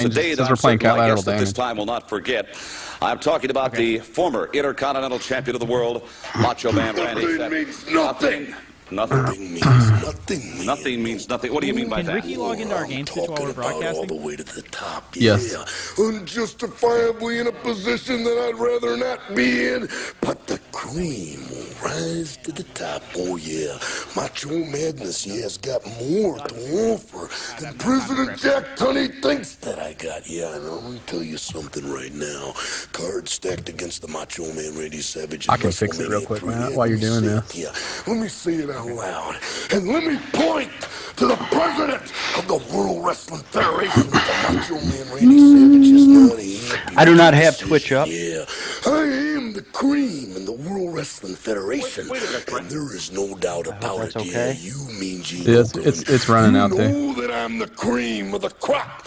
Today, since we're playing cat my lateral guest at damage. this time will not forget. I'm talking about the former Intercontinental Champion of the world, Macho Man Randy Savage. Means nothing. Nothing means nothing. Nothing means nothing. What do you mean by Can that? Ricky log into our Gamestitch while we're broadcasting? All the way to the top, Yes. Unjustifiably in a position that I'd rather not be in, but the cream will rise to the top. Oh yeah, Macho Madness, has got more to offer than President Jack Tunney thinks that I got. Yeah, and I'm gonna tell you something right now. Cards stacked against the Macho Man Randy Savage. I can fix it real quick, Matt, while you're doing this. Yeah, let me say it out loud, and let me point to the president of the World Wrestling Federation. The Macho Man Randy Savage is not a happy. I do not have Twitch up. Yeah, I am the cream in the World Wrestling Federation, and there is no doubt about it. that's okay. Yeah, you mean Gene Yes, Okerlund. it's running out You there. know that I'm the cream of the crop.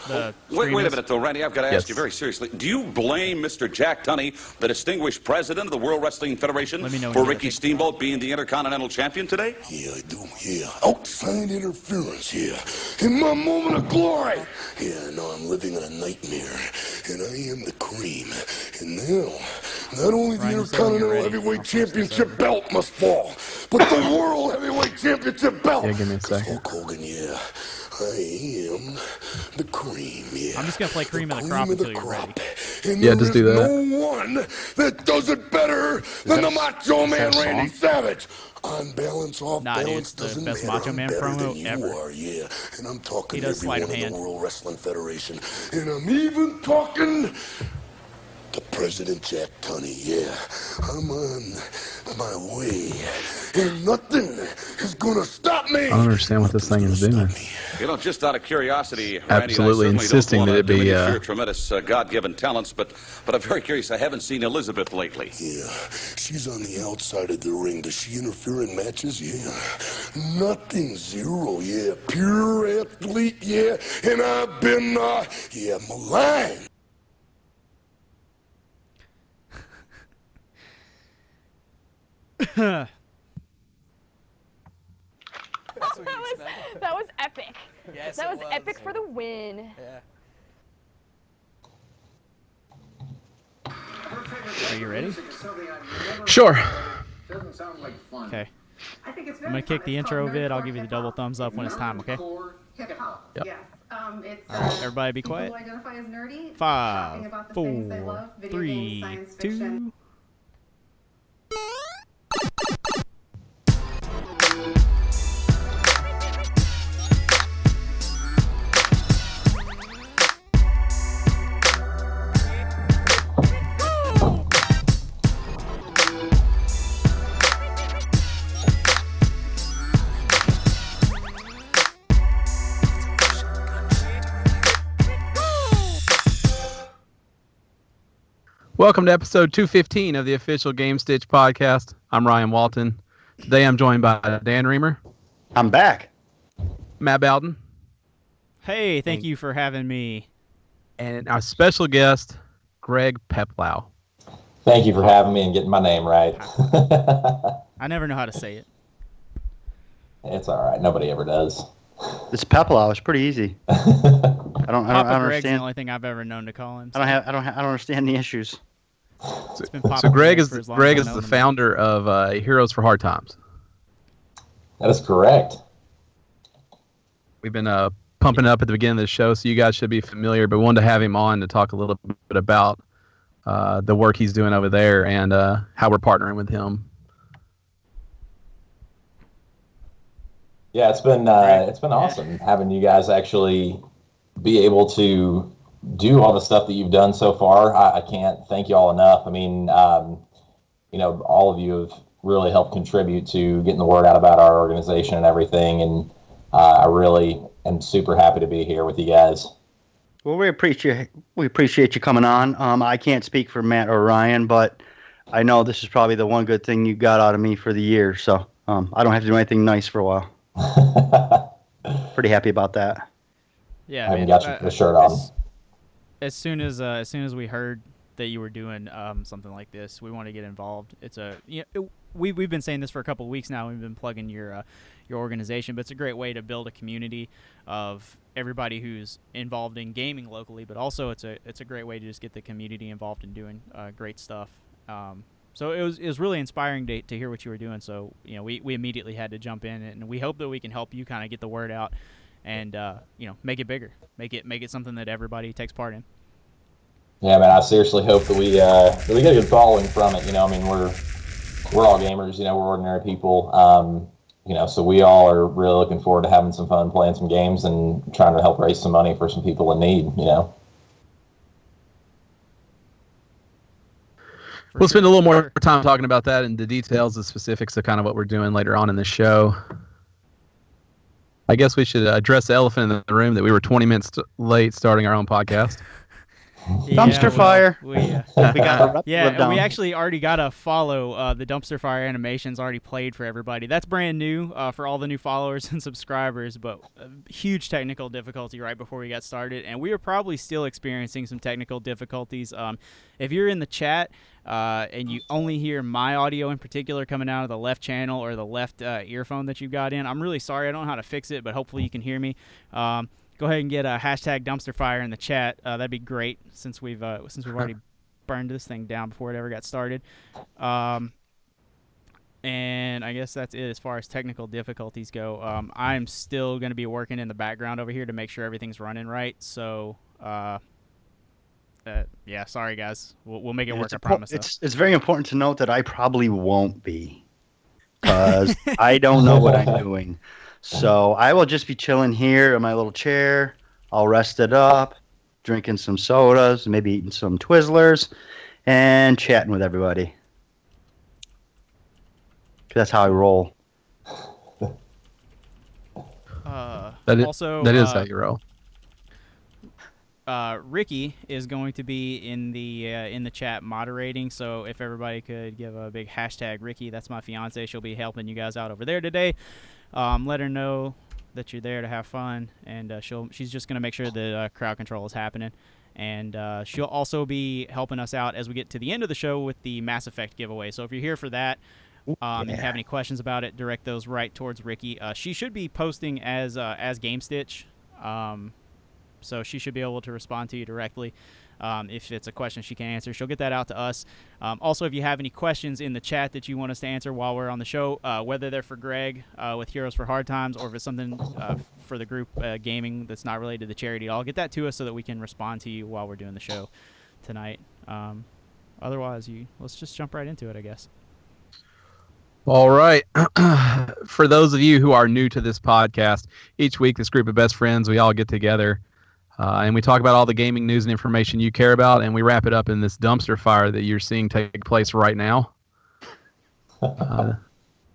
Wait a minute, though, Randy. I've got to ask Yes. you very seriously. Do you blame Mr. Jack Tunney, the distinguished president of the World Wrestling Federation, Let me know when for you Ricky get it. Steamboat being the Intercontinental Champion today? Yeah, I do, yeah. Outside interference, yeah. In my moment of glory. Yeah, no, I'm living in a nightmare. And I am the cream. And now, not only the Ryan, just Intercontinental when you're ready, Heavyweight I'll switch this Championship belt must fall, but the World Heavyweight Championship belt. Yeah, give me a 'Cause second. Hulk Hogan, yeah. I am the cream, yeah. I'm just gonna play cream of the crop until you're ready. And Yeah, there just do is that. no one that does it better than the Macho Man that a Randy song? Savage. On balance, off Nah, dude, balance, it's the doesn't best matter. Macho I'm Man better promo than you ever. are, yeah. And I'm talking He to does sleight everyone of in the hand. World Wrestling Federation. And I'm even talking to President Jack Tunney, yeah. I'm on my way. And nothing is gonna stop me. I don't understand what this thing is doing. You know, just out of curiosity, Randy, Absolutely I certainly insisting don't that it want to be, diminish your tremendous God-given talents, but I'm very curious. I haven't seen Elizabeth lately. Yeah, she's on the outside of the ring. Does she interfere in matches? Yeah. Nothing, zero, yeah. Pure athlete, yeah. And I've been, maligned. That was epic. Yes, That it was epic for the win. Yeah. Are you ready? Sure. Okay. I'm gonna kick the intro vid. I'll give you the double thumbs up when it's time. Okay. Hip hop. Yep. Yes. It's Everybody, be quiet. people who identify as nerdy, talking 5, about the things they 4, love, video 3, games, science fiction. 2. Welcome to episode 215 of the official Gamestitch Podcast. I'm Ryan Walton. Today I'm joined by Dan Reamer, I'm back. Matt Bowden, Hey, thank you for having me. and our special guest, Greg Peplau. Thank you for having me and getting my name right. I never know how to say it. It's all right. Nobody ever does. This Peplau is pretty easy. I don't Papa Greg's the understand. only thing I've ever known to call him. I don't understand the issues. It's been Papa So Greg is for as long Greg as is I've the known him. founder of Heroes for Hard Times. That is correct. We've been pumping it up at the beginning of the show, so you guys should be familiar. But wanted to have him on to talk a little bit about the work he's doing over there and how we're partnering with him. Yeah, it's been awesome having you guys actually be able to do all the stuff that you've done so far. I can't thank you all enough. I mean, all of you have really helped contribute to getting the word out about our organization and everything. And I really am super happy to be here with you guys. Well, we appreciate you coming on. I can't speak for Matt or Ryan, but I know this is probably the one good thing you got out of me for the year. So I don't have to do anything nice for a while. Pretty happy about that. Yeah, I haven't man, got your shirt on. As soon as we heard that you were doing something like this, we want to get involved. We've been saying this for a couple of weeks now. We've been plugging your organization, but it's a great way to build a community of everybody who's involved in gaming locally, but also it's a great way to just get the community involved in doing great stuff. So it was really inspiring to hear what you were doing. So we immediately had to jump in, and we hope that we can help you kind of get the word out and make it bigger, make it something that everybody takes part in. Yeah, man, I seriously hope that we get a good following from it. I mean, we're all gamers. We're ordinary people. So we all are really looking forward to having some fun, playing some games, and trying to help raise some money for some people in need. We'll spend a little more time talking about that and the details, the specifics of kind of what we're doing later on in the show. I guess we should address the elephant in the room that we were 20 minutes late starting our own podcast. Dumpster fire. We actually already got a follow. The dumpster fire animation's already played for everybody. That's brand new for all the new followers and subscribers, but huge technical difficulty right before we got started, and we are probably still experiencing some technical difficulties. If you're in the chat and you only hear my audio in particular coming out of the left channel or the left earphone that you've got in, I'm really sorry. I don't know how to fix it, but hopefully you can hear me. Go ahead and get a hashtag dumpster fire in the chat. That'd be great since we've already burned this thing down before it ever got started. And I guess that's it as far as technical difficulties go. I'm still going to be working in the background over here to make sure everything's running right. So, sorry guys. We'll make it work. I promise. It's very important to note that I probably won't be, because I don't know what I'm doing. So I will just be chilling here in my little chair, all rested up, drinking some sodas, maybe eating some Twizzlers, and chatting with everybody. That's how I roll. That is how you roll. Ricky is going to be in the chat moderating, so if everybody could give a big hashtag Ricky, that's my fiance. She'll be helping you guys out over there today. Let her know that you're there to have fun, and she's just going to make sure that crowd control is happening. And she'll also be helping us out as we get to the end of the show with the Mass Effect giveaway. So if you're here for that and you have any questions about it, direct those right towards Ricky. She should be posting as Gamestitch, so she should be able to respond to you directly. If it's a question she can answer, she'll get that out to us. Also, if you have any questions in the chat that you want us to answer while we're on the show, whether they're for Greg with Heroes for Hard Times, or if it's something for the group gaming that's not related to the charity at all, get that to us so that we can respond to you while we're doing the show tonight. Otherwise, let's just jump right into it, I guess. All right. For those of you who are new to this podcast, each week this group of best friends, we all get together and we talk about all the gaming news and information you care about, and we wrap it up in this dumpster fire that you're seeing take place right now.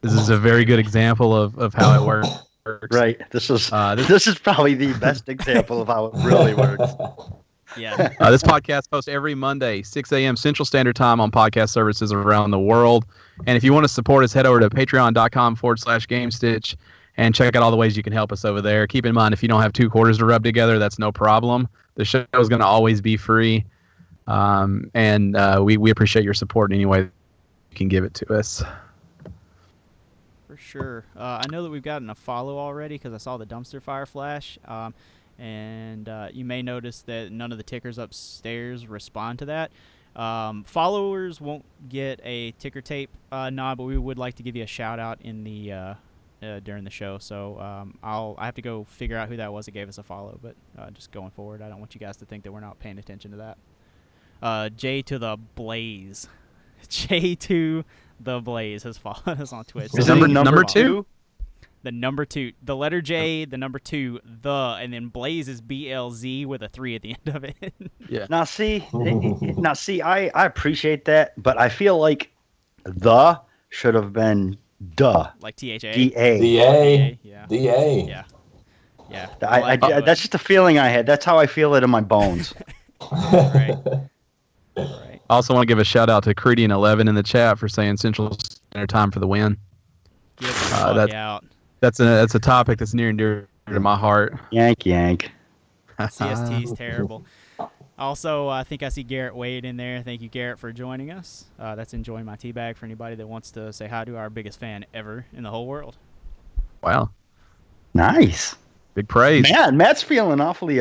This is a very good example of how it works. Right. This is probably the best example of how it really works. Yeah. This podcast posts every Monday, 6 a.m. Central Standard Time on podcast services around the world. And if you want to support us, head over to patreon.com/Gamestitch and check out all the ways you can help us over there. Keep in mind, if you don't have 2 quarters to rub together, that's no problem. The show is going to always be free. And we appreciate your support in any way you can give it to us. For sure. I know that we've gotten a follow already because I saw the dumpster fire flash. And you may notice that none of the tickers upstairs respond to that. Followers won't get a ticker tape nod, but we would like to give you a shout out in the during the show. So I have to go figure out who that was that gave us a follow. But just going forward, I don't want you guys to think that we're not paying attention to that. J to the Blaze. J to the Blaze has followed us on Twitch. Is number 2? The number 2, the letter J, the number 2, and then Blaze is BLZ with a 3 at the end of it. Yeah. Now see, I appreciate that, but I feel like the should have been duh. Like THA. DA. DA. Yeah. DA. Yeah. Yeah. That's just a feeling I had. That's how I feel it in my bones. Right. I also want to give a shout out to Credian11 in the chat for saying Central Standard Time for the win. Get the fuck out. That's a topic that's near and dear to my heart. Yank. CST's terrible. Also, I think I see Garrett Wade in there. Thank you, Garrett, for joining us. That's Enjoying My Teabag for anybody that wants to say hi to our biggest fan ever in the whole world. Wow. Nice. Big praise. Matt's feeling awfully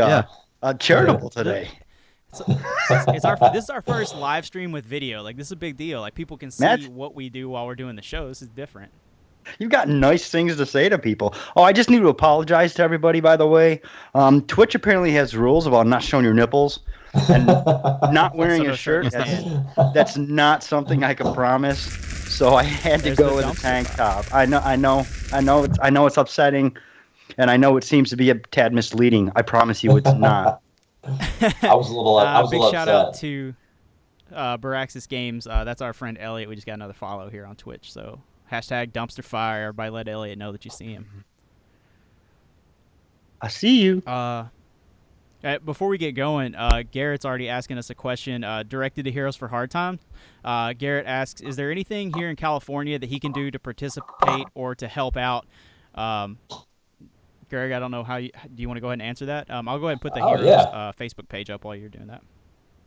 charitable today. This is our first live stream with video. Like, this is a big deal. Like, people can see what we do while we're doing the show. This is different. You've got nice things to say to people. Oh, I just need to apologize to everybody, by the way. Twitch apparently has rules about not showing your nipples and not wearing a shirt. That's not something I can promise. So I had to go with a tank top. I know it's upsetting, and I know it seems to be a tad misleading. I promise you it's not. I was a little big upset. shout out to Baraxis Games. That's our friend Elliot. We just got another follow here on Twitch. So #dumpster fire. Everybody let Elliot know that you see him. I see you. Before we get going, Garrett's already asking us a question directed to Heroes for Hard Times. Garrett asks, is there anything here in California that he can do to participate or to help out? Greg, I don't know do you want to go ahead and answer that? I'll go ahead and put the Heroes Facebook page up while you're doing that.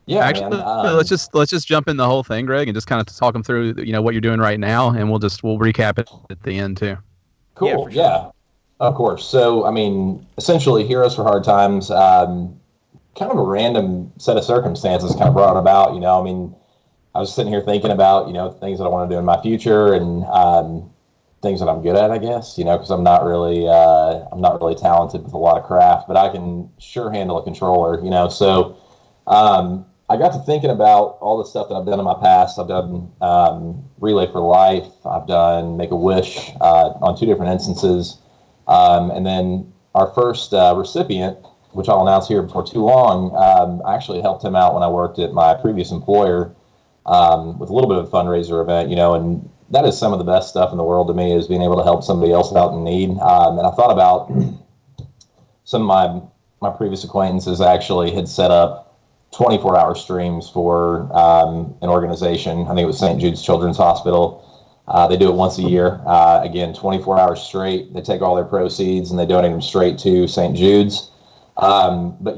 Yeah, actually, let's just jump in the whole thing, Greg, and just kind of talk them through, what you're doing right now, and we'll recap it at the end too. Cool. Yeah, of course. So, I mean, essentially, Heroes for Hard Times, kind of a random set of circumstances kind of brought about. I mean, I was sitting here thinking about things that I want to do in my future and things that I'm good at, I guess. Because I'm not really talented with a lot of craft, but I can sure handle a controller. So. I got to thinking about all the stuff that I've done in my past. I've done Relay for Life. I've done Make-A-Wish on 2 different instances. And then our first recipient, which I'll announce here before too long, I actually helped him out when I worked at my previous employer with a little bit of a fundraiser event, and that is some of the best stuff in the world to me, is being able to help somebody else out in need. And I thought about some of my previous acquaintances actually had set up 24-hour streams for an organization. I think it was St. Jude's Children's Hospital. They do it once a year. Again, 24 hours straight. They take all their proceeds and they donate them straight to St. Jude's. But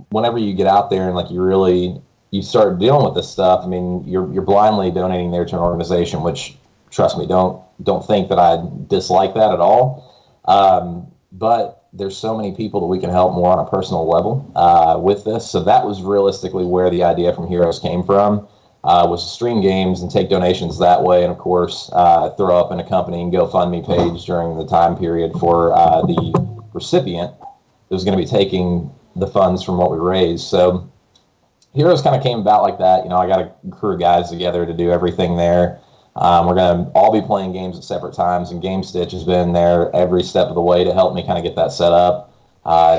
whenever you get out there and you start dealing with this stuff, I mean, you're blindly donating there to an organization, which, trust me, don't think that I dislike that at all. But there's so many people that we can help more on a personal level with this. So that was realistically where the idea from Heroes came from, was to stream games and take donations that way. And of course, throw up an accompanying GoFundMe page during the time period for the recipient that was going to be taking the funds from what we raised. So Heroes kind of came about like that. I got a crew of guys together to do everything there. We're going to all be playing games at separate times, and Gamestitch has been there every step of the way to help me kind of get that set up.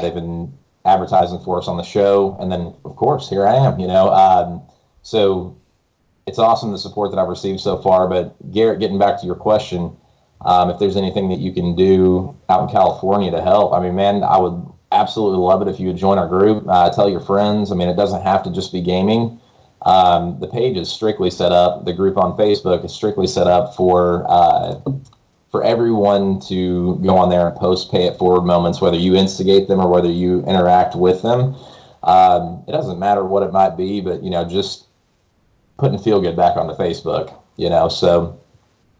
They've been advertising for us on the show, and then, of course, here I am, So it's awesome the support that I've received so far, but Garrett, getting back to your question, if there's anything that you can do out in California to help, I mean, man, I would absolutely love it if you would join our group, tell your friends. I mean, it doesn't have to just be gaming. The page is strictly set up. The group on Facebook is strictly set up for everyone to go on there and post pay it forward moments, whether you instigate them or whether you interact with them. It doesn't matter what it might be, but just putting feel good back onto Facebook. So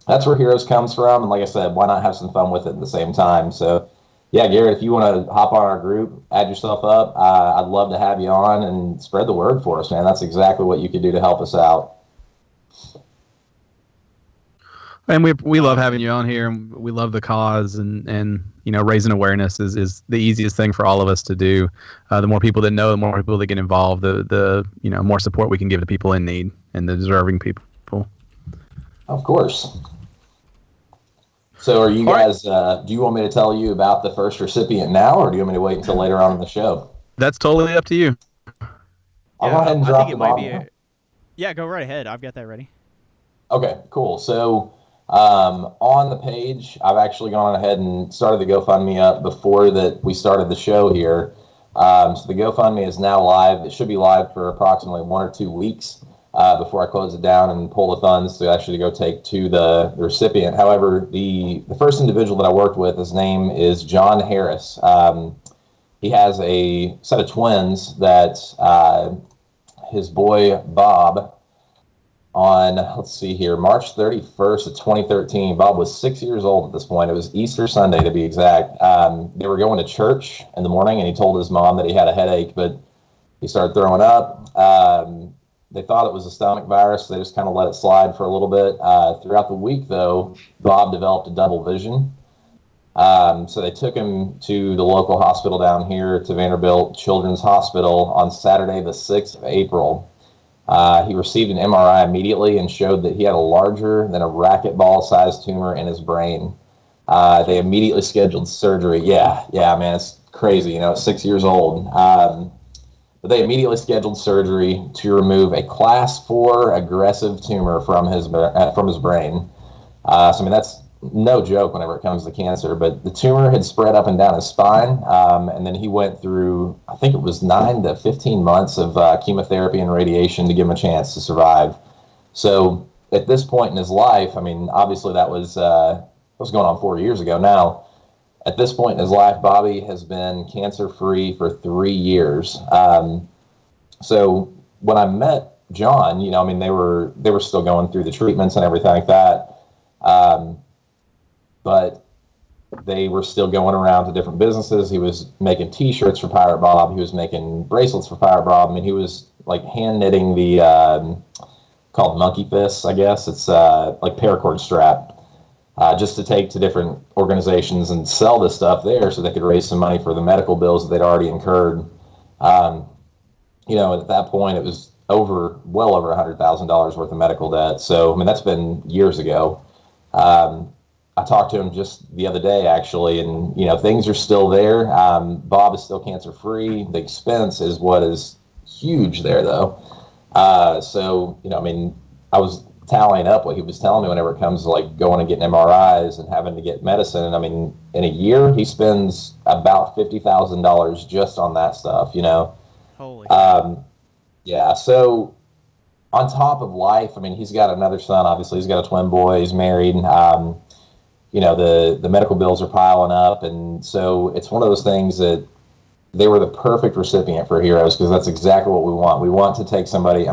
that's where Heroes comes from. And like I said, why not have some fun with it at the same time? So. Yeah, Garrett, if you want to hop on our group, add yourself up, I'd love to have you on and spread the word for us, man. That's exactly what you could do to help us out. And we love having you on here, and we love the cause, and raising awareness is the easiest thing for all of us to do. The more people that know, the more people that get involved, the more support we can give to people in need and the deserving people. Of course. So are you guys, do you want me to tell you about the first recipient now, or do you want me to wait until later on in the show? That's totally up to you. I'll go ahead and drop the ball. Yeah, go right ahead. I've got that ready. Okay, cool. So on the page, I've actually gone ahead and started the GoFundMe up before that we started the show here. So the GoFundMe is now live. It should be live for approximately 1 or 2 weeks. Before I close it down and pull the funds to actually go take to the recipient. However, the first individual that I worked with, his name is John Harris. He has a set of twins that his boy Bob on, let's see here, March 31st of 2013. Bob was 6 years old at this point. It was Easter Sunday, to be exact. They were going to church in the morning, and he told his mom that he had a headache, but he started throwing up. They thought it was a stomach virus. So they just kind of let it slide for a little bit. Throughout the week, though, Bob developed a double vision. So they took him to the local hospital down here, to Vanderbilt Children's Hospital, on Saturday, the 6th of April. He received an MRI immediately and showed that he had a larger than a racquetball-sized tumor in his brain. They immediately scheduled surgery. Yeah, man, it's crazy. At 6 years old. But they immediately scheduled surgery to remove a class 4 aggressive tumor from his brain. So that's no joke whenever it comes to cancer. But the tumor had spread up and down his spine, and then he went through, I think it was 9 to 15 months of chemotherapy and radiation to give him a chance to survive. So at this point in his life, obviously that was going on 4 years ago now. At this point in his life, Bobby has been cancer-free for 3 years. So when I met John, they were still going through the treatments and everything like that. But they were still going around to different businesses. He was making T-shirts for Pirate Bob. He was making bracelets for Pirate Bob. He was like hand knitting the called monkey fists, I guess. It's like paracord strap. Just to take to different organizations and sell this stuff there so they could raise some money for the medical bills that they'd already incurred. At that point, it was well over $100,000 worth of medical debt. So, that's been years ago. I talked to him just the other day, actually, and, things are still there. Bob is still cancer-free. The expense is what is huge there, though. So, I was tallying up what he was telling me whenever it comes to like going and getting MRIs and having to get medicine. And in a year, he spends about $50,000 just on that stuff, Holy. Yeah. So on top of life, he's got another son, obviously. He's got a twin boy. He's married. The medical bills are piling up. And so it's one of those things that they were the perfect recipient for Heroes, because that's exactly what we want. We want to take somebody,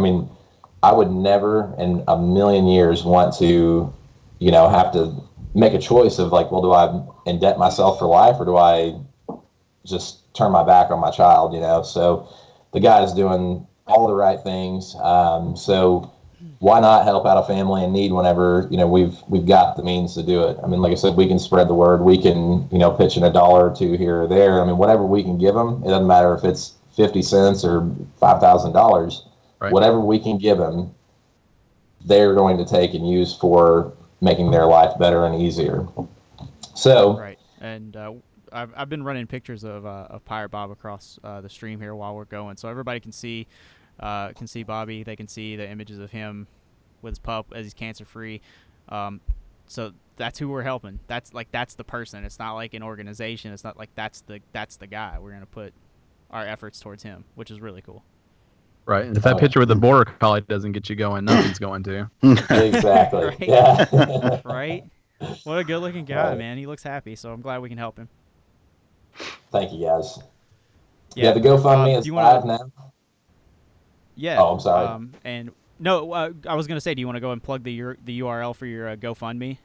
I would never in a million years want to, have to make a choice of like, well, do I indebt myself for life, or do I just turn my back on my child, So the guy is doing all the right things. So why not help out a family in need whenever, we've got the means to do it? Like I said, we can spread the word. We can, pitch in $1 or $2 here or there. Whatever we can give them, it doesn't matter if it's 50 cents or $5,000. Right. Whatever we can give them, they're going to take and use for making their life better and easier. So, right, and I've been running pictures of Pirate Bob across the stream here while we're going, so everybody can see Bobby. They can see the images of him with his pup as he's cancer free. So that's who we're helping. That's the person. It's not like an organization. It's not like that's the guy. We're gonna put our efforts towards him, which is really cool. Right. And if that picture with the border collie doesn't get you going, nothing's going to. Exactly. Right? Yeah. Right? What a good looking guy, man. He looks happy, so I'm glad we can help him. Thank you, guys. Yeah, the GoFundMe is live now. Yeah. Oh, I'm sorry. And no, I was gonna say, do you want to go and plug the URL for your GoFundMe?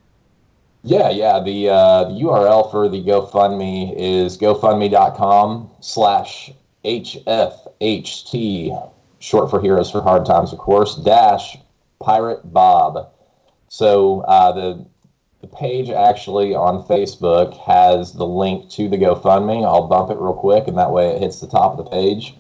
Yeah. The URL for the GoFundMe is gofundme.com/HFHT, short for Heroes for Hard Times, of course, Pirate Bob. So the page actually on Facebook has the link to the GoFundMe. I'll bump it real quick, and that way it hits the top of the page.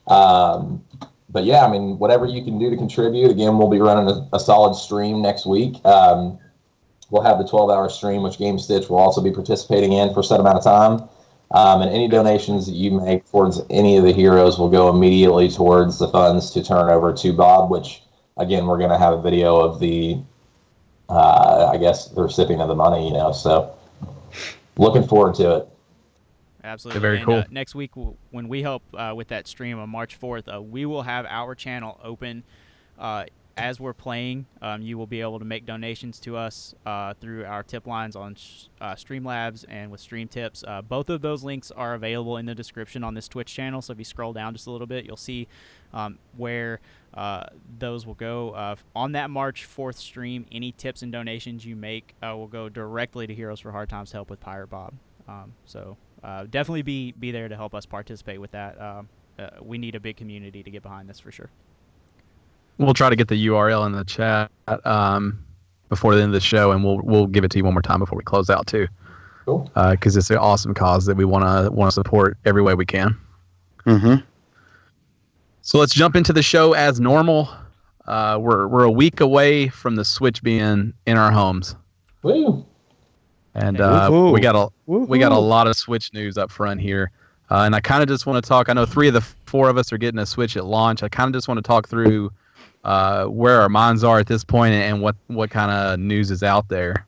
But yeah, whatever you can do to contribute. Again, we'll be running a solid stream next week. We'll have the 12-hour stream, which Gamestitch will also be participating in for a set amount of time. And any donations that you make towards any of the heroes will go immediately towards the funds to turn over to Bob, which, again, we're going to have a video of the, I guess, the recipient of the money, So looking forward to it. Absolutely. Very cool. Next week, when we help with that stream on March 4th, we will have our channel open as we're playing, you will be able to make donations to us through our tip lines on Streamlabs and with Stream Tips. Both of those links are available in the description on this Twitch channel. So if you scroll down just a little bit, you'll see where those will go. On that March 4th stream, any tips and donations you make will go directly to Heroes for Hard Times to help with Pirate Bob. So definitely be there to help us participate with that. We need a big community to get behind this for sure. We'll try to get the URL in the chat before the end of the show, and we'll give it to you one more time before we close out too. Cool. Because it's an awesome cause that we want to support every way we can. Mm-hmm. So let's jump into the show as normal. We're a week away from the Switch being in our homes. Woo! And Woohoo. we got a Woohoo. lot of Switch news up front here. And I kind of just want to talk. I know 3 of the 4 of us are getting a Switch at launch. I kind of just want to talk through where our minds are at this point and what kind of news is out there.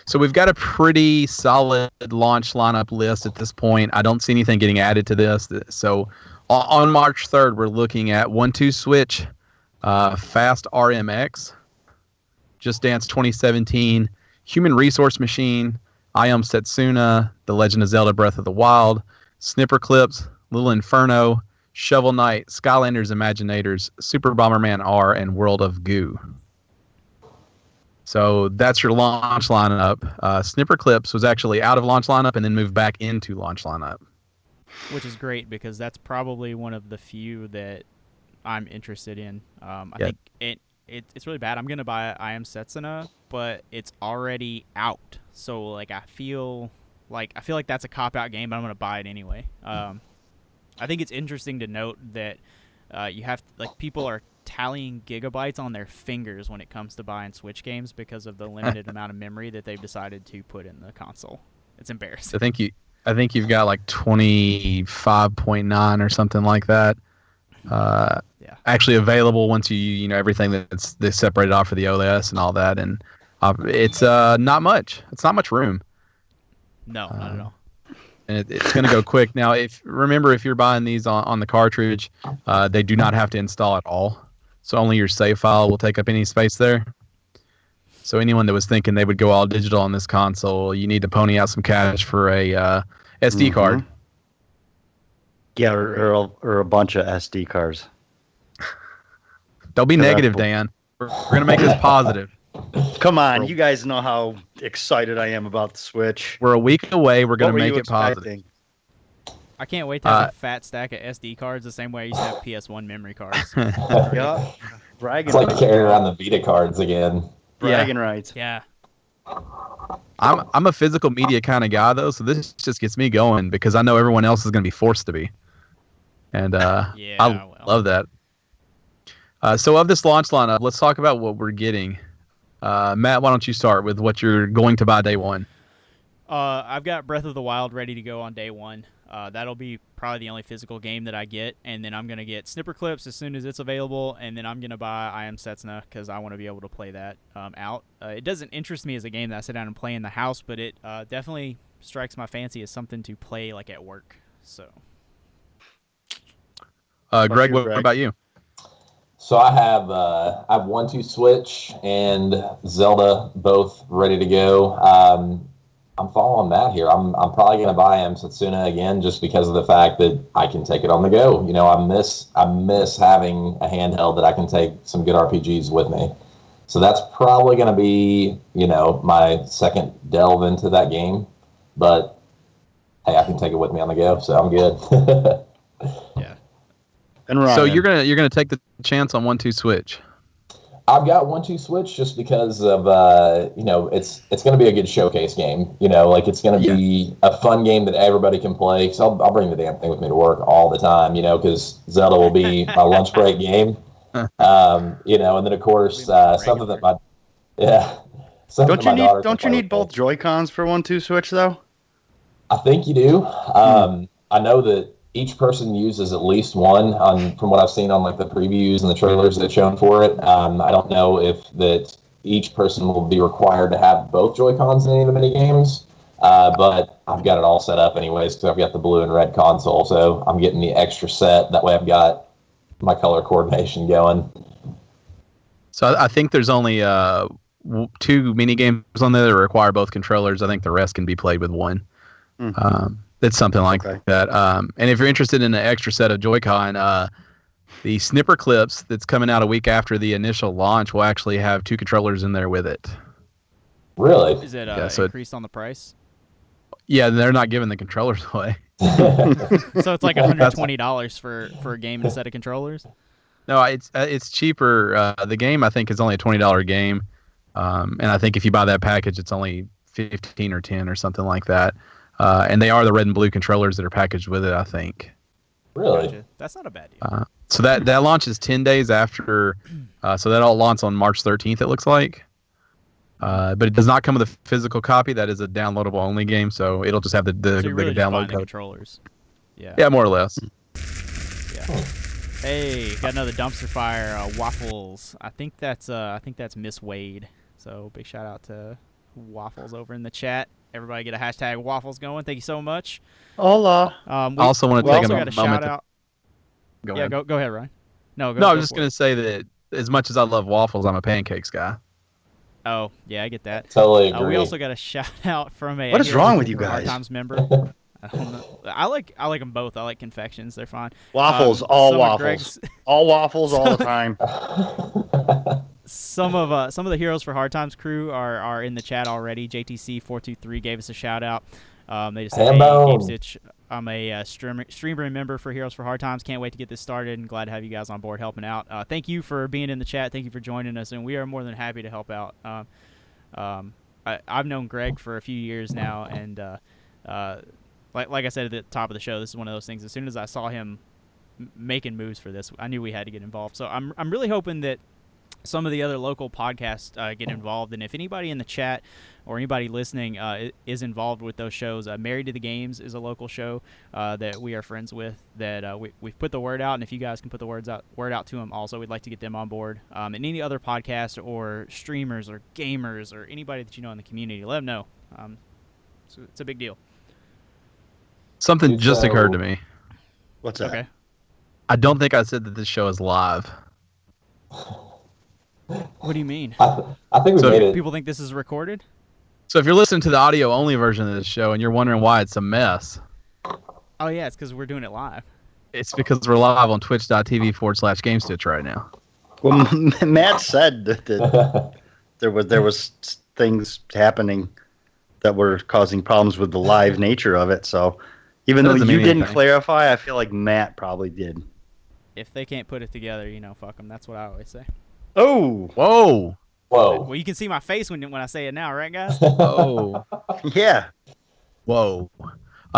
So we've got a pretty solid launch lineup list at this point. I don't see anything getting added to this. So on March 3rd, we're looking at 1-2 Switch, Fast RMX, Just Dance 2017, Human Resource Machine, I Am Setsuna, The Legend of Zelda Breath of the Wild, Snipper Clips, Little Inferno, Shovel Knight, Skylanders Imaginators, Super Bomberman R, and World of Goo. So that's your launch lineup. Snipper Clips was actually out of launch lineup and then moved back into launch lineup. Which is great because that's probably one of the few that I'm interested in. I think it's really bad. I'm going to buy I Am Setsuna, but it's already out. So like I feel like that's a cop-out game, but I'm going to buy it anyway. I think it's interesting to note that you have people are tallying gigabytes on their fingers when it comes to buying Switch games because of the limited amount of memory that they've decided to put in the console. It's embarrassing. I think you've got like 25.9 or something like that. Actually available once you everything that's separated off for the OS and all that, and it's not much. It's not much room. No, not at all. And it's going to go quick. Now, if you're buying these on the cartridge, they do not have to install at all. So only your save file will take up any space there. So anyone that was thinking they would go all digital on this console, you need to pony out some cash for a SD card. Yeah, or a bunch of SD cards. Don't be negative, Dan. We're going to make this positive. Come on, you guys know how excited I am about the Switch. We're a week away. We're going What to were make you it positive. expecting? I can't wait to have a fat stack of SD cards the same way I used to have PS1 memory cards. Yeah, bragging It's like rights. carrying around the Vita cards again. Bragging rights. Yeah. I'm a physical media kind of guy, though, so this just gets me going because I know everyone else is going to be forced to be. And I love that. So of this launch lineup, let's talk about what we're getting. Matt, why don't you start with what you're going to buy day one? I've got Breath of the Wild ready to go on day one. That'll be probably the only physical game that I get, and then I'm going to get Snipper Clips as soon as it's available, and then I'm going to buy I Am Setsuna because I want to be able to play that out. It doesn't interest me as a game that I sit down and play in the house, but it definitely strikes my fancy as something to play like at work. So, Greg, what about you? So I have 1-2 Switch and Zelda both ready to go. I'm following Matt here. I'm probably going to buy I Am Setsuna again just because of the fact that I can take it on the go. You know, I miss having a handheld that I can take some good RPGs with me. So that's probably going to be, my second delve into that game. But hey, I can take it with me on the go, so I'm good. Yeah. And Ryan. So you're gonna take the chance on 1-2 Switch. I've got 1-2 Switch just because of it's going to be a good showcase game. It's going to be a fun game that everybody can play. Because I'll bring the damn thing with me to work all the time. Because Zelda will be my lunch break game. And then of course something that my Don't you need both Joy-Cons for 1-2 Switch though? I think you do. I know that each person uses at least one from what I've seen on the previews and the trailers that shown for it. I don't know if that each person will be required to have both Joy-Cons in any of the mini games. But I've got it all set up anyways because I've got the blue and red console, so I'm getting the extra set. That way I've got my color coordination going. So I think there's only 2 mini games on there that require both controllers. I think the rest can be played with one. It's something like that. And if you're interested in an extra set of Joy-Con, the snipper clips that's coming out a week after the initial launch will actually have 2 controllers in there with it. Really? Is it increased on the price? Yeah, they're not giving the controllers away. So it's like $120 for a game and a set of controllers? No, it's cheaper. The game, I think, is only a $20 game. And I think if you buy that package, it's only 15 or 10 or something like that. And they are the red and blue controllers that are packaged with it, I think. Really? Gotcha. That's not a bad deal. So that launches 10 days after. So that all launches on March 13th, it looks like. But it does not come with a physical copy. That is a downloadable only game, so it'll just have the So you're really just buying download the code. controllers. Yeah. Yeah, more or less. Yeah. Hey, got another dumpster fire. Waffles. I think that's Miss Wade. So big shout out to Waffles over in the chat. Everybody get a hashtag Waffles going. Thank you so much. Hola. I also want to we take also a got a moment. shout out. Go Yeah, ahead. go ahead, Ryan. No, I was just going to say that as much as I love waffles, I'm a pancakes guy. Oh, yeah, I get that. Totally agree. We also got a shout out from a What is wrong with you Hard guys? Times member. I don't know. I like them both. I like confections. They're fine. Waffles, Some all of waffles. Greg's- All waffles all the time. Some of the Heroes for Hard Times crew are in the chat already. JTC423 gave us a shout out. They just said, "Hey, Gamestitch, I'm a streamer member for Heroes for Hard Times. Can't wait to get this started, and glad to have you guys on board helping out. Thank you for being in the chat. Thank you for joining us, and we are more than happy to help out. I've known Greg for a few years now, and like I said at the top of the show, this is one of those things. As soon as I saw him making moves for this, I knew we had to get involved. So I'm really hoping that some of the other local podcasts get involved, and if anybody in the chat or anybody listening is involved with those shows, Married to the Games is a local show that we are friends with, that we've put the word out, and if you guys can put the word out to them also, we'd like to get them on board. And any other podcasts or streamers or gamers or anybody that you know in the community, let them know. So it's a big deal. Something just occurred to me. What's that? Okay. I don't think I said that this show is live. What do you mean? I think we made it. People think this is recorded? So if you're listening to the audio-only version of this show and you're wondering why it's a mess, Oh, yeah, it's because we're doing it live. it's because we're live on twitch.tv/Gamestitch right now. Well, Matt said that there was things happening that were causing problems with the live nature of it. So even though Doesn't you mean didn't anything. clarify, I feel like Matt probably did. If they can't put it together, fuck them. That's what I always say. Oh, Whoa! Whoa. Well, you can see my face when I say it now, right, guys? Oh! yeah. Whoa!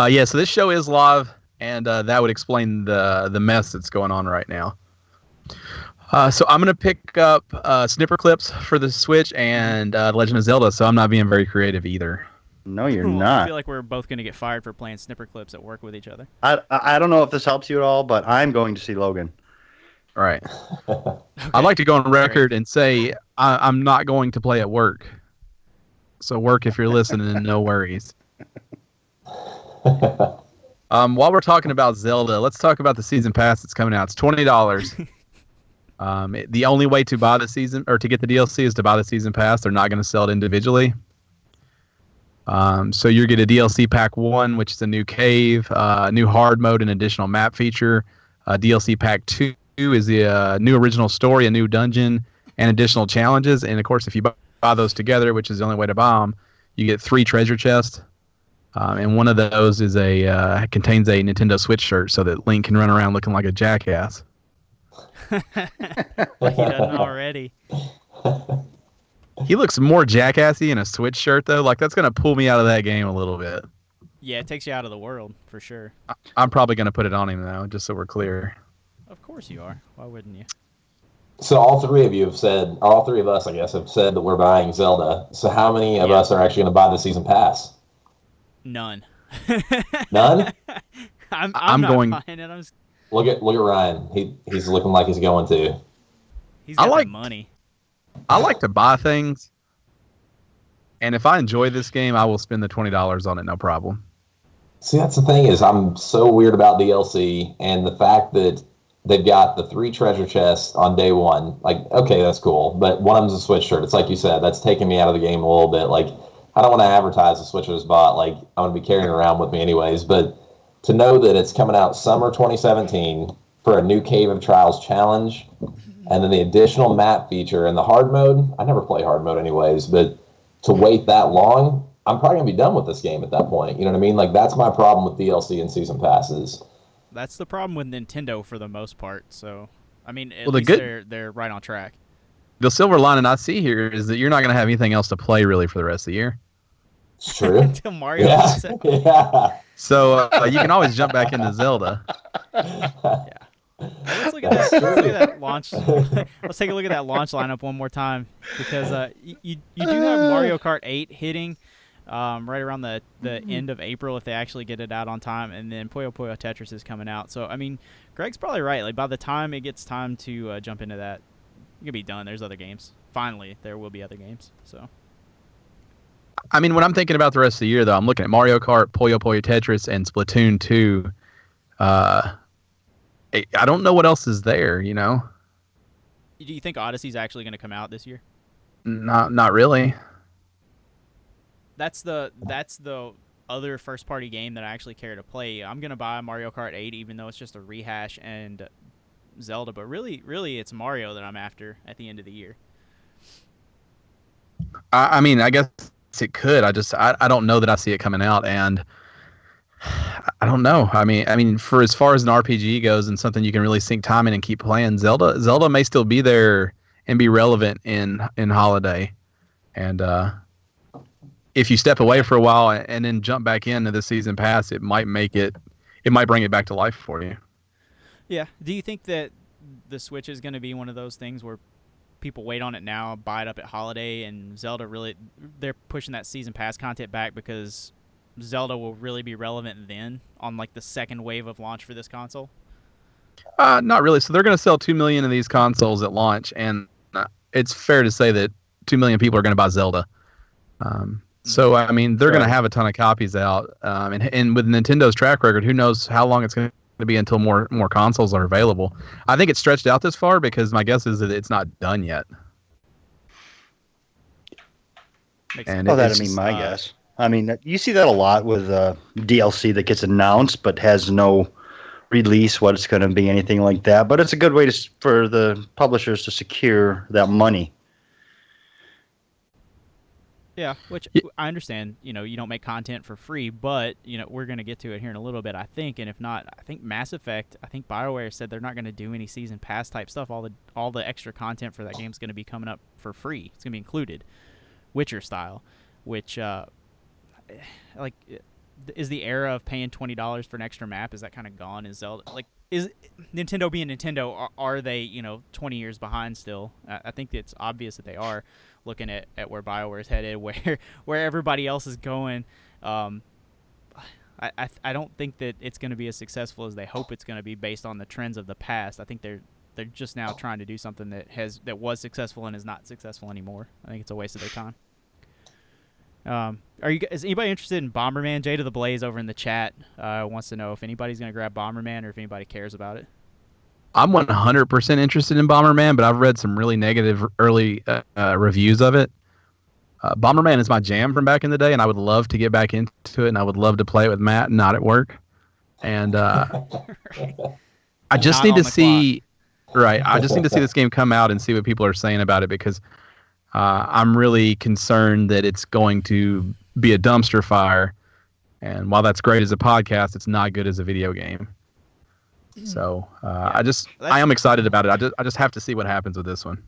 Yeah. So this show is live, and that would explain the mess that's going on right now. So I'm gonna pick up snipper clips for the Switch and Legend of Zelda. So I'm not being very creative either. No, you're I not. feel like we're both going to get fired for playing snipper clips at work with each other. I don't know if this helps you at all, but I'm going to see Logan. All right. I'd like to go on record and say I'm not going to play at work. So work, if you're listening, no worries. While we're talking about Zelda, let's talk about the season pass that's coming out. It's $20. The only way to buy the season or to get the DLC is to buy the season pass. They're not going to sell it individually. So you get a DLC pack 1, which is a new cave, a new hard mode, and additional map feature. DLC pack 2 is the new original story, a new dungeon, and additional challenges. And of course, if you buy those together, which is the only way to buy them, you get 3 treasure chests. And one of those is contains a Nintendo Switch shirt, so that Link can run around looking like a jackass. Like he doesn't already. He looks more jackassy in a Switch shirt, though. Like, that's going to pull me out of that game a little bit. Yeah, it takes you out of the world, for sure. I'm probably going to put it on him, though, just so we're clear. Of course you are. Why wouldn't you? So all three of us, I guess, have said that we're buying Zelda. So how many of us are actually going to buy the season pass? None. None? I'm not going. buying it. I'm just, Look at Ryan. He's looking like he's going to. he's got like- the money. I like to buy things, and if I enjoy this game, I will spend the $20 on it, no problem. See, that's the thing is I'm so weird about DLC, and the fact that they've got the 3 treasure chests on day 1. Like, okay, that's cool. But one of them's a Switch shirt. It's like you said, that's taking me out of the game a little bit. Like, I don't want to advertise the Switch I just bought. Like, I'm going to be carrying it around with me anyways. But to know that it's coming out summer 2017 for a new Cave of Trials challenge, and then the additional map feature in the hard mode, I never play hard mode anyways, but to wait that long, I'm probably going to be done with this game at that point. You know what I mean? Like, that's my problem with DLC and season passes. That's the problem with Nintendo for the most part. So, I mean, at Well, least they're right on track. The silver lining I see here is that you're not going to have anything else to play really for the rest of the year. It's true. Until Mario Yeah. comes out. Yeah. So you can always jump back into Zelda. Let's look at that. Let's look at that launch. Let's take a look at that launch lineup one more time, because you do have Mario Kart 8 hitting right around the end of April if they actually get it out on time, and then Puyo Puyo Tetris is coming out. So I mean, Greg's probably right. Like, by the time it gets time to jump into that, you can be done. There's other games. Finally, there will be other games. So. I mean, when I'm thinking about the rest of the year, though, I'm looking at Mario Kart, Puyo Puyo Tetris, and Splatoon 2. I don't know what else is there, you know? Do you think Odyssey's actually going to come out this year? Not really. That's the other first-party game that I actually care to play. I'm going to buy Mario Kart 8, even though it's just a rehash and Zelda. But really, it's Mario that I'm after at the end of the year. I mean, I guess it could. I don't know that I see it coming out, and I don't know. I mean, for as far as an RPG goes and something you can really sink time in and keep playing, Zelda may still be there and be relevant in holiday. And if you step away for a while and then jump back into the season pass, it might bring it back to life for you. Yeah. Do you think that the Switch is going to be one of those things where people wait on it now, buy it up at holiday, and Zelda they're pushing that season pass content back because Zelda will really be relevant then on like the second wave of launch for this console? Not really. So they're going to sell 2 million of these consoles at launch, and it's fair to say that 2 million people are going to buy Zelda. So I mean, they're going to have a ton of copies out, and with Nintendo's track record, who knows how long it's going to be until more consoles are available. I think it's stretched out this far because my guess is that it's not done yet. That'd be my guess. I mean, you see that a lot with DLC that gets announced but has no release, what it's going to be, anything like that. But it's a good way for the publishers to secure that money. Yeah, which I understand, you don't make content for free, but, we're going to get to it here in a little bit, I think. And if not, I think Mass Effect, BioWare said they're not going to do any season pass type stuff. All the extra content for that game is going to be coming up for free. It's going to be included, Witcher style, which, is the era of paying $20 for an extra map, is that kind of gone? Is Zelda, is Nintendo being Nintendo, are they, 20 years behind still? I think it's obvious that they are, looking at where BioWare is headed, where everybody else is going. I don't think that it's going to be as successful as they hope it's going to be based on the trends of the past. I think they're just now trying to do something that was successful and is not successful anymore. I think it's a waste of their time. Is anybody interested in Bomberman? Jay to the Blaze over in the chat wants to know if anybody's going to grab Bomberman or if anybody cares about it. I'm 100% interested in Bomberman, but I've read some really negative early reviews of it. Bomberman is my jam from back in the day, and I would love to get back into it, and I would love to play it with Matt, not at work. And I just need to see, I just need to see this game come out and see what people are saying about it, because I'm really concerned that it's going to be a dumpster fire. And while that's great as a podcast, it's not good as a video game. So I am excited about it. I just have to see what happens with this one.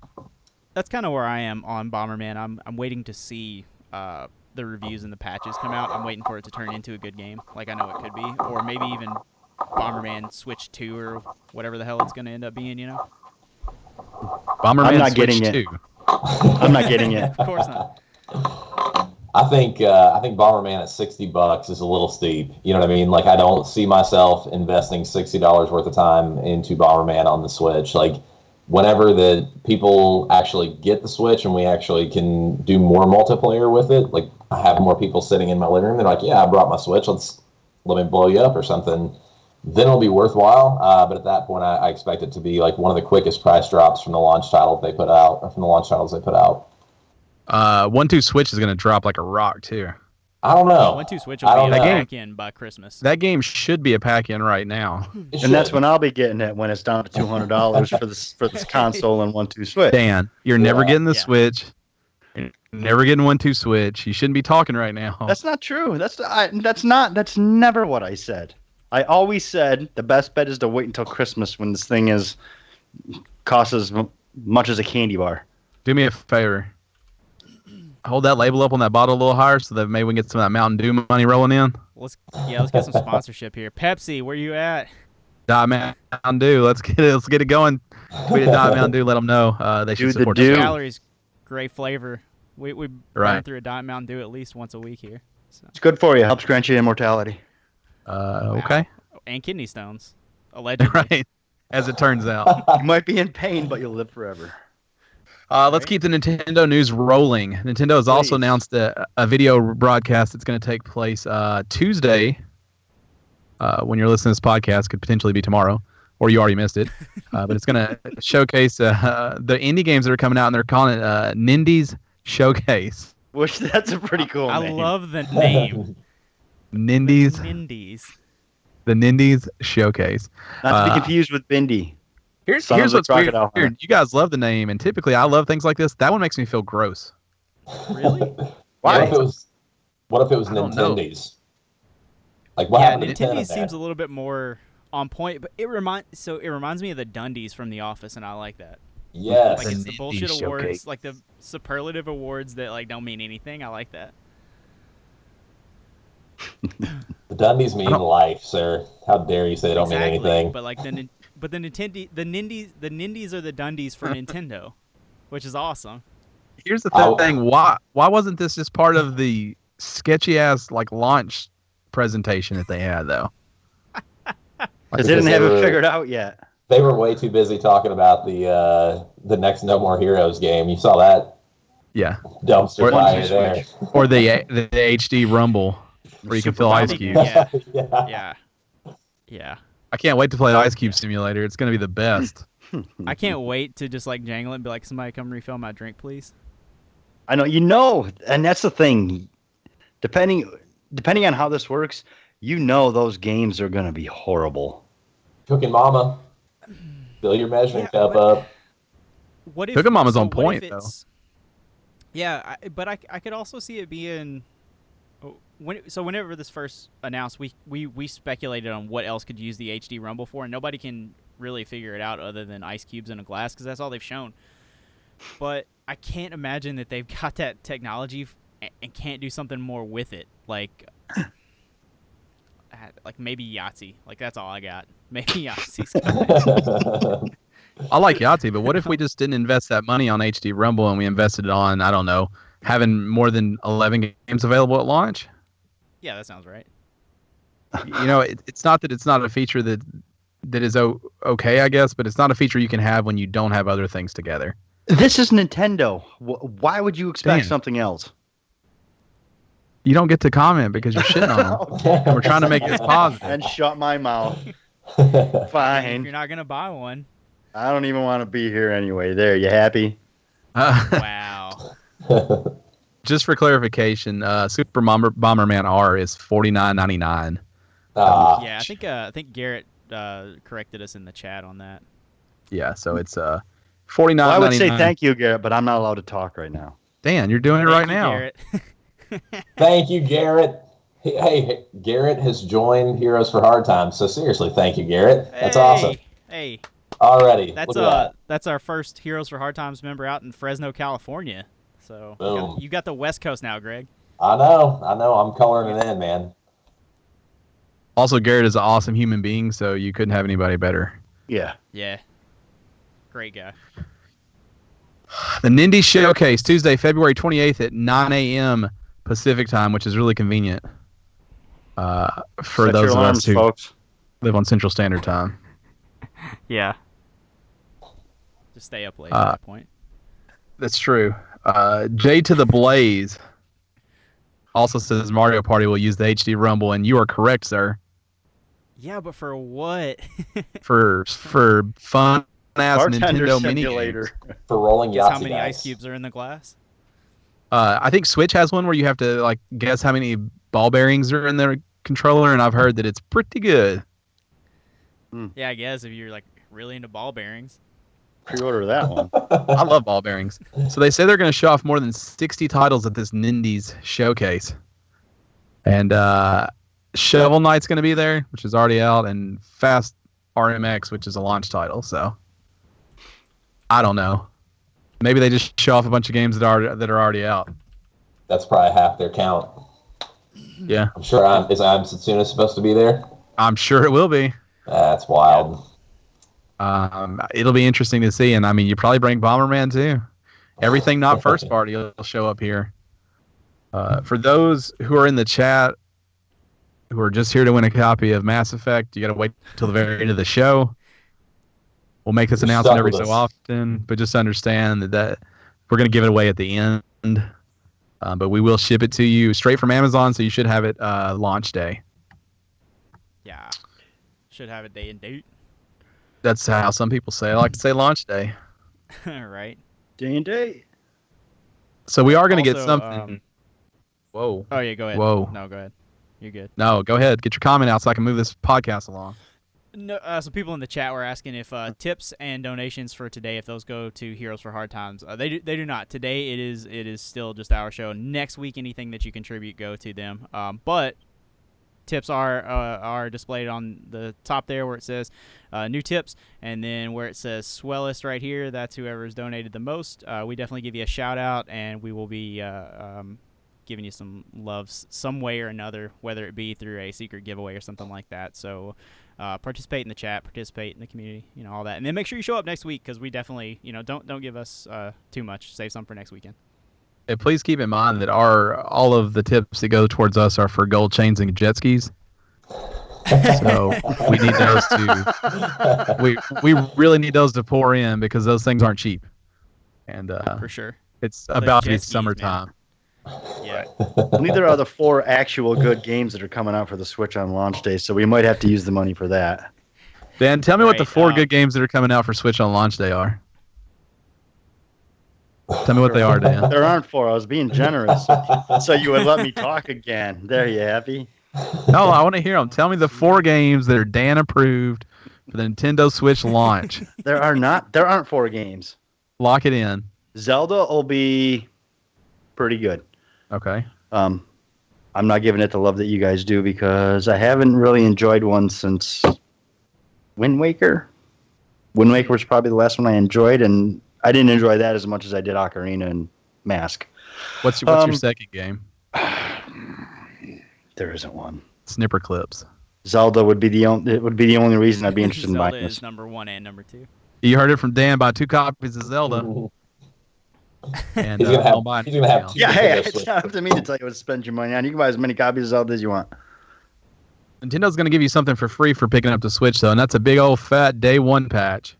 That's kind of where I am on Bomberman. I'm waiting to see the reviews and the patches come out. I'm waiting for it to turn into a good game, like I know it could be, or maybe even Bomberman Switch 2 or whatever the hell it's going to end up being. Bomberman I'm not Switch getting 2. it. I'm not getting it. Of course not. I think Bomberman at $60 is a little steep. You know what I mean? Like, I don't see myself investing $60 worth of time into Bomberman on the Switch. Like, whenever the people actually get the Switch and we actually can do more multiplayer with it, like, I have more people sitting in my living room. They're like, "Yeah, I brought my Switch. Let me blow you up or something." then it'll be worthwhile. But at that point, I expect it to be like one of the quickest price drops from the launch title they put out, or from the launch titles they put out. 1-2 Switch is going to drop like a rock too. I don't know. 1-2 Switch will be a pack-in by Christmas. That game should be a pack-in right now. And that's when I'll be getting it, when it's down to $200 for this console and 1-2 Switch. Dan, you're never getting the Switch. You're never getting 1-2 Switch. You shouldn't be talking right now. That's not true. That's never what I said. I always said the best bet is to wait until Christmas when this thing costs as much as a candy bar. Do me a favor. Hold that label up on that bottle a little higher so that maybe we can get some of that Mountain Dew money rolling in. Let's get some sponsorship here. Pepsi, where you at? Diet Mountain Dew. Let's get it going. Tweet at Diet Mountain Dew. Let them know they should support Dew. us. Calories, great flavor. We burn through a Diet Mountain Dew at least once a week here. So. It's good for you. Helps grant you immortality. Okay. And kidney stones, allegedly. Right. As it turns out. You might be in pain, but you'll live forever. Let's keep the Nintendo news rolling. Nintendo has also announced a video broadcast that's going to take place Tuesday. When you're listening to this podcast, could potentially be tomorrow, or you already missed it. But it's going to showcase the indie games that are coming out, and they're calling it Nindies Showcase. Which that's a pretty cool name. I love the name. Nindies. The Nindies Showcase. Not to be confused with Bindi. Here's what's weird. You guys love the name, and typically I love things like this. That one makes me feel gross. Really? Why? What if it was Nintendies? Like what happened to Nintendies seems a little bit more on point, but it reminds me of the Dundies from The Office, and I like that. Yes. Like it's the bullshit Showcase. awards, like the superlative awards that like don't mean anything. I like that. The Dundies mean life, sir. How dare you say they don't mean anything? But like the Nindies are the Dundies for Nintendo, which is awesome. Here's the thing: why wasn't this just part of the sketchy ass like launch presentation that they had though? Because they didn't have it figured out yet. They were way too busy talking about the next No More Heroes game. You saw that? Yeah. Dumpster fire there. Or the HD Rumble where you can fill Ice Cubes. Yeah. I can't wait to play Ice Cube Simulator. It's gonna be the best. I can't wait to just like jangle it and be like, somebody come refill my drink, please. I know, and that's the thing. Depending on how this works, those games are gonna be horrible. Cooking Mama, fill your measuring cup up. What if Cooking Mama's on point though? Yeah, but I could also see it being. Whenever this first announced, we speculated on what else could use the HD Rumble for, and nobody can really figure it out other than ice cubes in a glass because that's all they've shown. But I can't imagine that they've got that technology and can't do something more with it. Like maybe Yahtzee. Like that's all I got. Maybe Yahtzee's coming. I like Yahtzee, but what if we just didn't invest that money on HD Rumble and we invested it on, I don't know, having more than 11 games available at launch? Yeah, that sounds right. It's not that it's not a feature that is okay, I guess, but it's not a feature you can have when you don't have other things together. This is Nintendo. Why would you expect something else? You don't get to comment because you're shitting on them. We're trying to make this positive. And shut my mouth. If Fine. you're not gonna buy one. I don't even want to be here anyway. There, you happy? Wow. Just for clarification, Super Bomberman R is $49.99. Yeah, I think Garrett corrected us in the chat on that. Yeah, so it's $49.99. Well, I would say thank you, Garrett, but I'm not allowed to talk right now. Dan, you're doing it right now. Garrett. Thank you, Garrett. Hey, Garrett has joined Heroes for Hard Times. So seriously, thank you, Garrett. That's awesome. Hey. Already. That's our first Heroes for Hard Times member out in Fresno, California. So Boom. you got the West Coast now, Greg. I know. I'm coloring it in, man. Also, Garrett is an awesome human being, so you couldn't have anybody better. Yeah. Yeah. Great guy. The Nindies Showcase, Tuesday, February 28th at 9 a.m. Pacific time, which is really convenient for those of us who live on Central Standard Time. Yeah. Just stay up late at that point. That's true. J to the Blaze also says Mario Party will use the HD Rumble, and you are correct, sir. Yeah, but for what? for fun ass Bartender Nintendo mini simulator. games. For rolling Guess how Yahtzee many dice. ice cubes are in the glass? I think Switch has one where you have to like guess how many ball bearings are in their controller, and I've heard that it's pretty good. Yeah, I guess if you're like really into ball bearings. Pre-order that one. I love ball bearings. So they say they're going to show off more than 60 titles at this Nindies showcase. And Shovel Knight's going to be there, which is already out, and Fast RMX, which is a launch title. So I don't know. Maybe they just show off a bunch of games that are already out. That's probably half their count. Yeah, I'm sure is I'm Satsuna supposed to be there? I'm sure it will be. That's wild. It'll be interesting to see, and I mean, you probably bring Bomberman too. Everything not first party will show up here. For those who are in the chat, who are just here to win a copy of Mass Effect, you got to wait till the very end of the show. We'll make this You're announcement stuck every with so us. often, but just understand that we're going to give it away at the end. But we will ship it to you straight from Amazon, so you should have it launch day. Yeah. Should have a day and date. That's how some people say. I like to say launch day. Right. Day and day. So we are going to get Also, something. Whoa. Oh, yeah, go ahead. Whoa. No, go ahead. You're good. No, go ahead. Get your comment out so I can move this podcast along. No, some people in the chat were asking if tips and donations for today, if those go to Heroes for Hard Times. They do not. Today it is still just our show. Next week, anything that you contribute go to them. But tips are displayed on the top there where it says new tips, and then where it says swellest right here, that's whoever's donated the most. We definitely give you a shout out, and we will be giving you some love some way or another, whether it be through a secret giveaway or something like that. So participate in the chat, participate in the community, all that, and then make sure you show up next week, because we definitely, don't give us too much. Save some for next weekend. And please keep in mind that all of the tips that go towards us are for gold chains and jet skis. So we need those to we really need those to pour in, because those things aren't cheap. And For sure. it's about to be jet skis, summertime. Yeah. Neither are the 4 actual good games that are coming out for the Switch on launch day, so we might have to use the money for that. Dan, tell me what the Right, 4 good games that are coming out for Switch on launch day are. Tell me what they are, Dan. There aren't 4. I was being generous, so you would let me talk again. There, you happy? No, I want to hear them. Tell me the 4 games that are Dan approved for the Nintendo Switch launch. There aren't 4 games. Lock it in. Zelda will be pretty good. Okay. I'm not giving it the love that you guys do, because I haven't really enjoyed one since Wind Waker. Wind Waker was probably the last one I enjoyed, and I didn't enjoy that as much as I did Ocarina and Mask. What's your second game? There isn't one. Snipper Clips. Zelda would be the only reason I'd be interested in Zelda buying is this. number 1 and number 2. You heard it from Dan. Buy 2 copies of Zelda. And He's gonna have, don't buy he's gonna have anything 2 Yeah, hey, Nintendo it's Switch. not up to me to tell you what to spend your money on. You can buy as many copies of Zelda as you want. else. Nintendo's going to give you something for free for picking up the Switch, though, and that's a big old fat day 1 patch.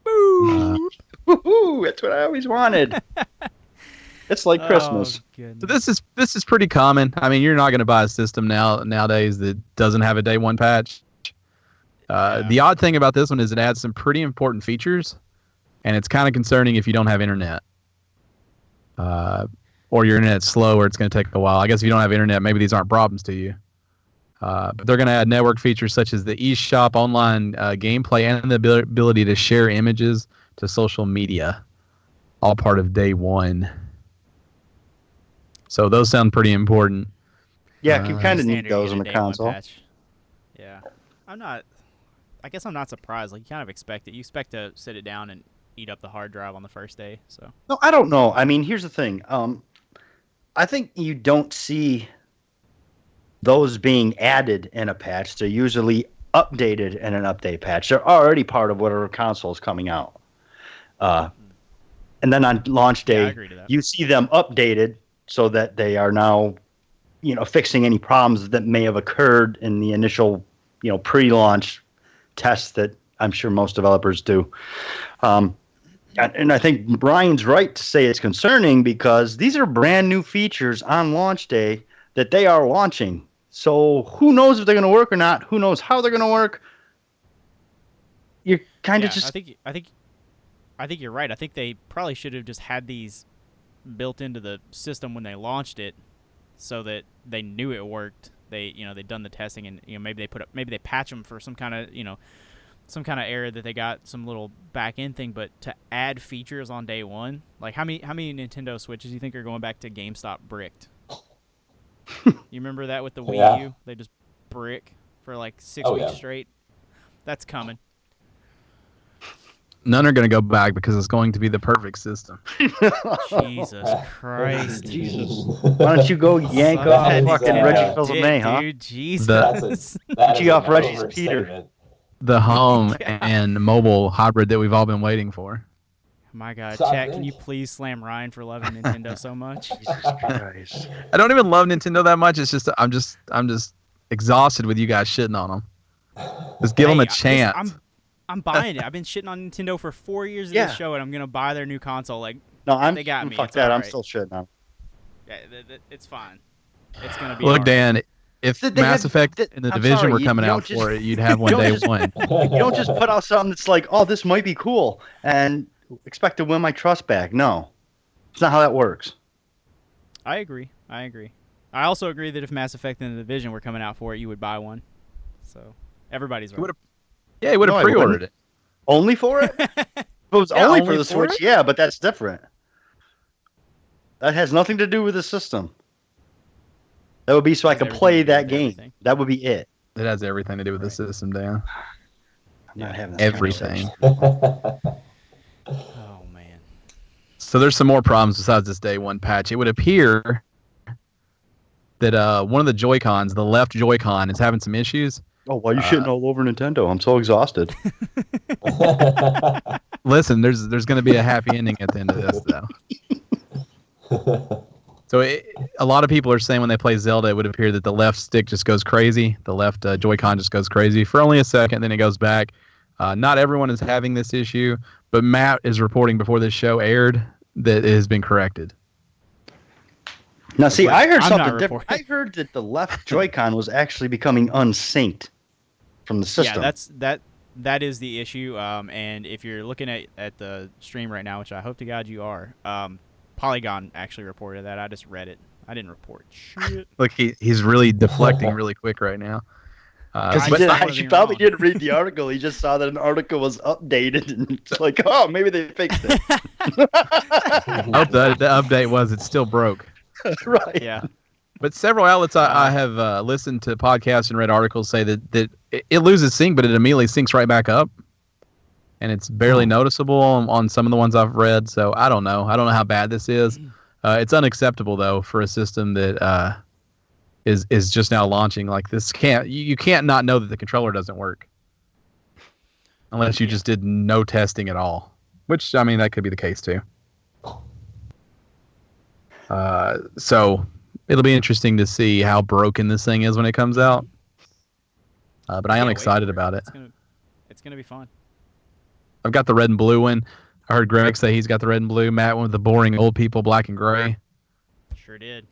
Woohoo! That's what I always wanted. It's like Christmas. Oh, goodness. So this is pretty common. I mean, you're not going to buy a system nowadays that doesn't have a day 1 patch. The odd thing about this one is it adds some pretty important features, and it's kind of concerning if you don't have internet. Or your internet's slow, or it's going to take a while. I guess if you don't have internet, maybe these aren't problems to you. But they're going to add network features such as the eShop online gameplay and the ability to share images to social media, all part of day 1. So those sound pretty important. Yeah, you kind of need Standard those on unit the day 1 console. patch. Yeah. I guess I'm not surprised. Like, you kind of expect it. You expect to sit it down and eat up the hard drive on the first day. So No, I don't know. I mean, here's the thing. I think you don't see those being added in a patch. They're usually updated in an update patch. They're already part of whatever console is coming out. And then on launch Yeah, I day, agree to that. you see them updated so that they are now, fixing any problems that may have occurred in the initial, pre-launch tests that I'm sure most developers do. And I think Brian's right to say it's concerning, because these are brand new features on launch day that they are launching. So who knows if they're going to work or not? Who knows how they're going to work? You're kind of just. I think you're right. I think they probably should have just had these built into the system when they launched it, so that they knew it worked. They'd done the testing, and maybe they patch them for some kind of error that they got, some little back end thing. But to add features on day one, like how many Nintendo Switches do you think are going back to GameStop bricked? You remember that with the Wii U? They just brick for like 6 weeks straight. That's coming. None are going to go back because it's going to be the perfect system. Jesus Christ. Jesus. Why don't you go yank off fucking Reggie Fils-Aimé, huh? Dude, Jesus. That G off an Reggie's overstatement. Peter. The home and mobile hybrid that we've all been waiting for. My God, So I chat, can think- you please slam Ryan for loving Nintendo so much? Jesus Christ. I don't even love Nintendo that much. It's just I'm just exhausted with you guys shitting on them. Just give them a chance. I'm buying it. I've been shitting on Nintendo for 4 years of Yeah. this show, and I'm gonna buy their new console. Like, No, they got me. Fuck It's that. all I'm right. still shitting on. yeah, it's fine. It's gonna be. Look, all right. Dan, if They Mass have- Effect th- and the I'm Division sorry, were you coming don't out just- for it, you'd have one you don't day just- one. You don't just put out something that's like, oh, this might be cool, and expect to win my trust back. No. It's not how that works. I agree. I also agree that if Mass Effect and the Division were coming out for it, you would buy one. So everybody's right. Yeah, he would have No, I pre-ordered wouldn't. it. Only for it? If it was Yeah, only only for the for Switch, it? yeah, but that's different. That has nothing to do with the system. That would be so I Has could everything play to do that with game. everything. That would be it. It has everything to do with the system, Dan. I'm not having this Everything. conversation. Oh man. So there's some more problems besides this day one patch. It would appear that one of the Joy-Cons, the left Joy-Con, is having some issues. Oh, why are you shitting all over Nintendo? I'm so exhausted. Listen, there's going to be a happy ending at the end of this, though. So a lot of people are saying when they play Zelda, it would appear that the left stick just goes crazy. The left Joy-Con just goes crazy for only a second, then it goes back. Not everyone is having this issue, but Matt is reporting before this show aired that it has been corrected. Now, see, I heard I'm something not different. I reporting. heard that the left Joy-Con was actually becoming unsynced from the system. Yeah, that is the issue. And if you're looking at the stream right now, which I hope to God you are, Polygon actually reported that. I just read it. I didn't report shit. Look, he's really deflecting really quick right now. Because But he probably didn't read the article. He just saw that an article was updated, and it's like, oh, maybe they fixed it. the update was it still broke. Right. Yeah. But several outlets I have listened to podcasts and read articles say that it loses sync, but it immediately syncs right back up. And it's barely noticeable on some of the ones I've read. So I don't know. I don't know how bad this is. It's unacceptable, though, for a system that is just now launching. Like this you can't not know that the controller doesn't work. Unless you just did no testing at all. Which, I mean, that could be the case, too. So it'll be interesting to see how broken this thing is when it comes out. But I am Can't wait excited for it. about it. It's gonna be fun. I've got the red and blue one. I heard Greg say he's got the red and blue. Matt went with the boring old people black and gray. Sure did.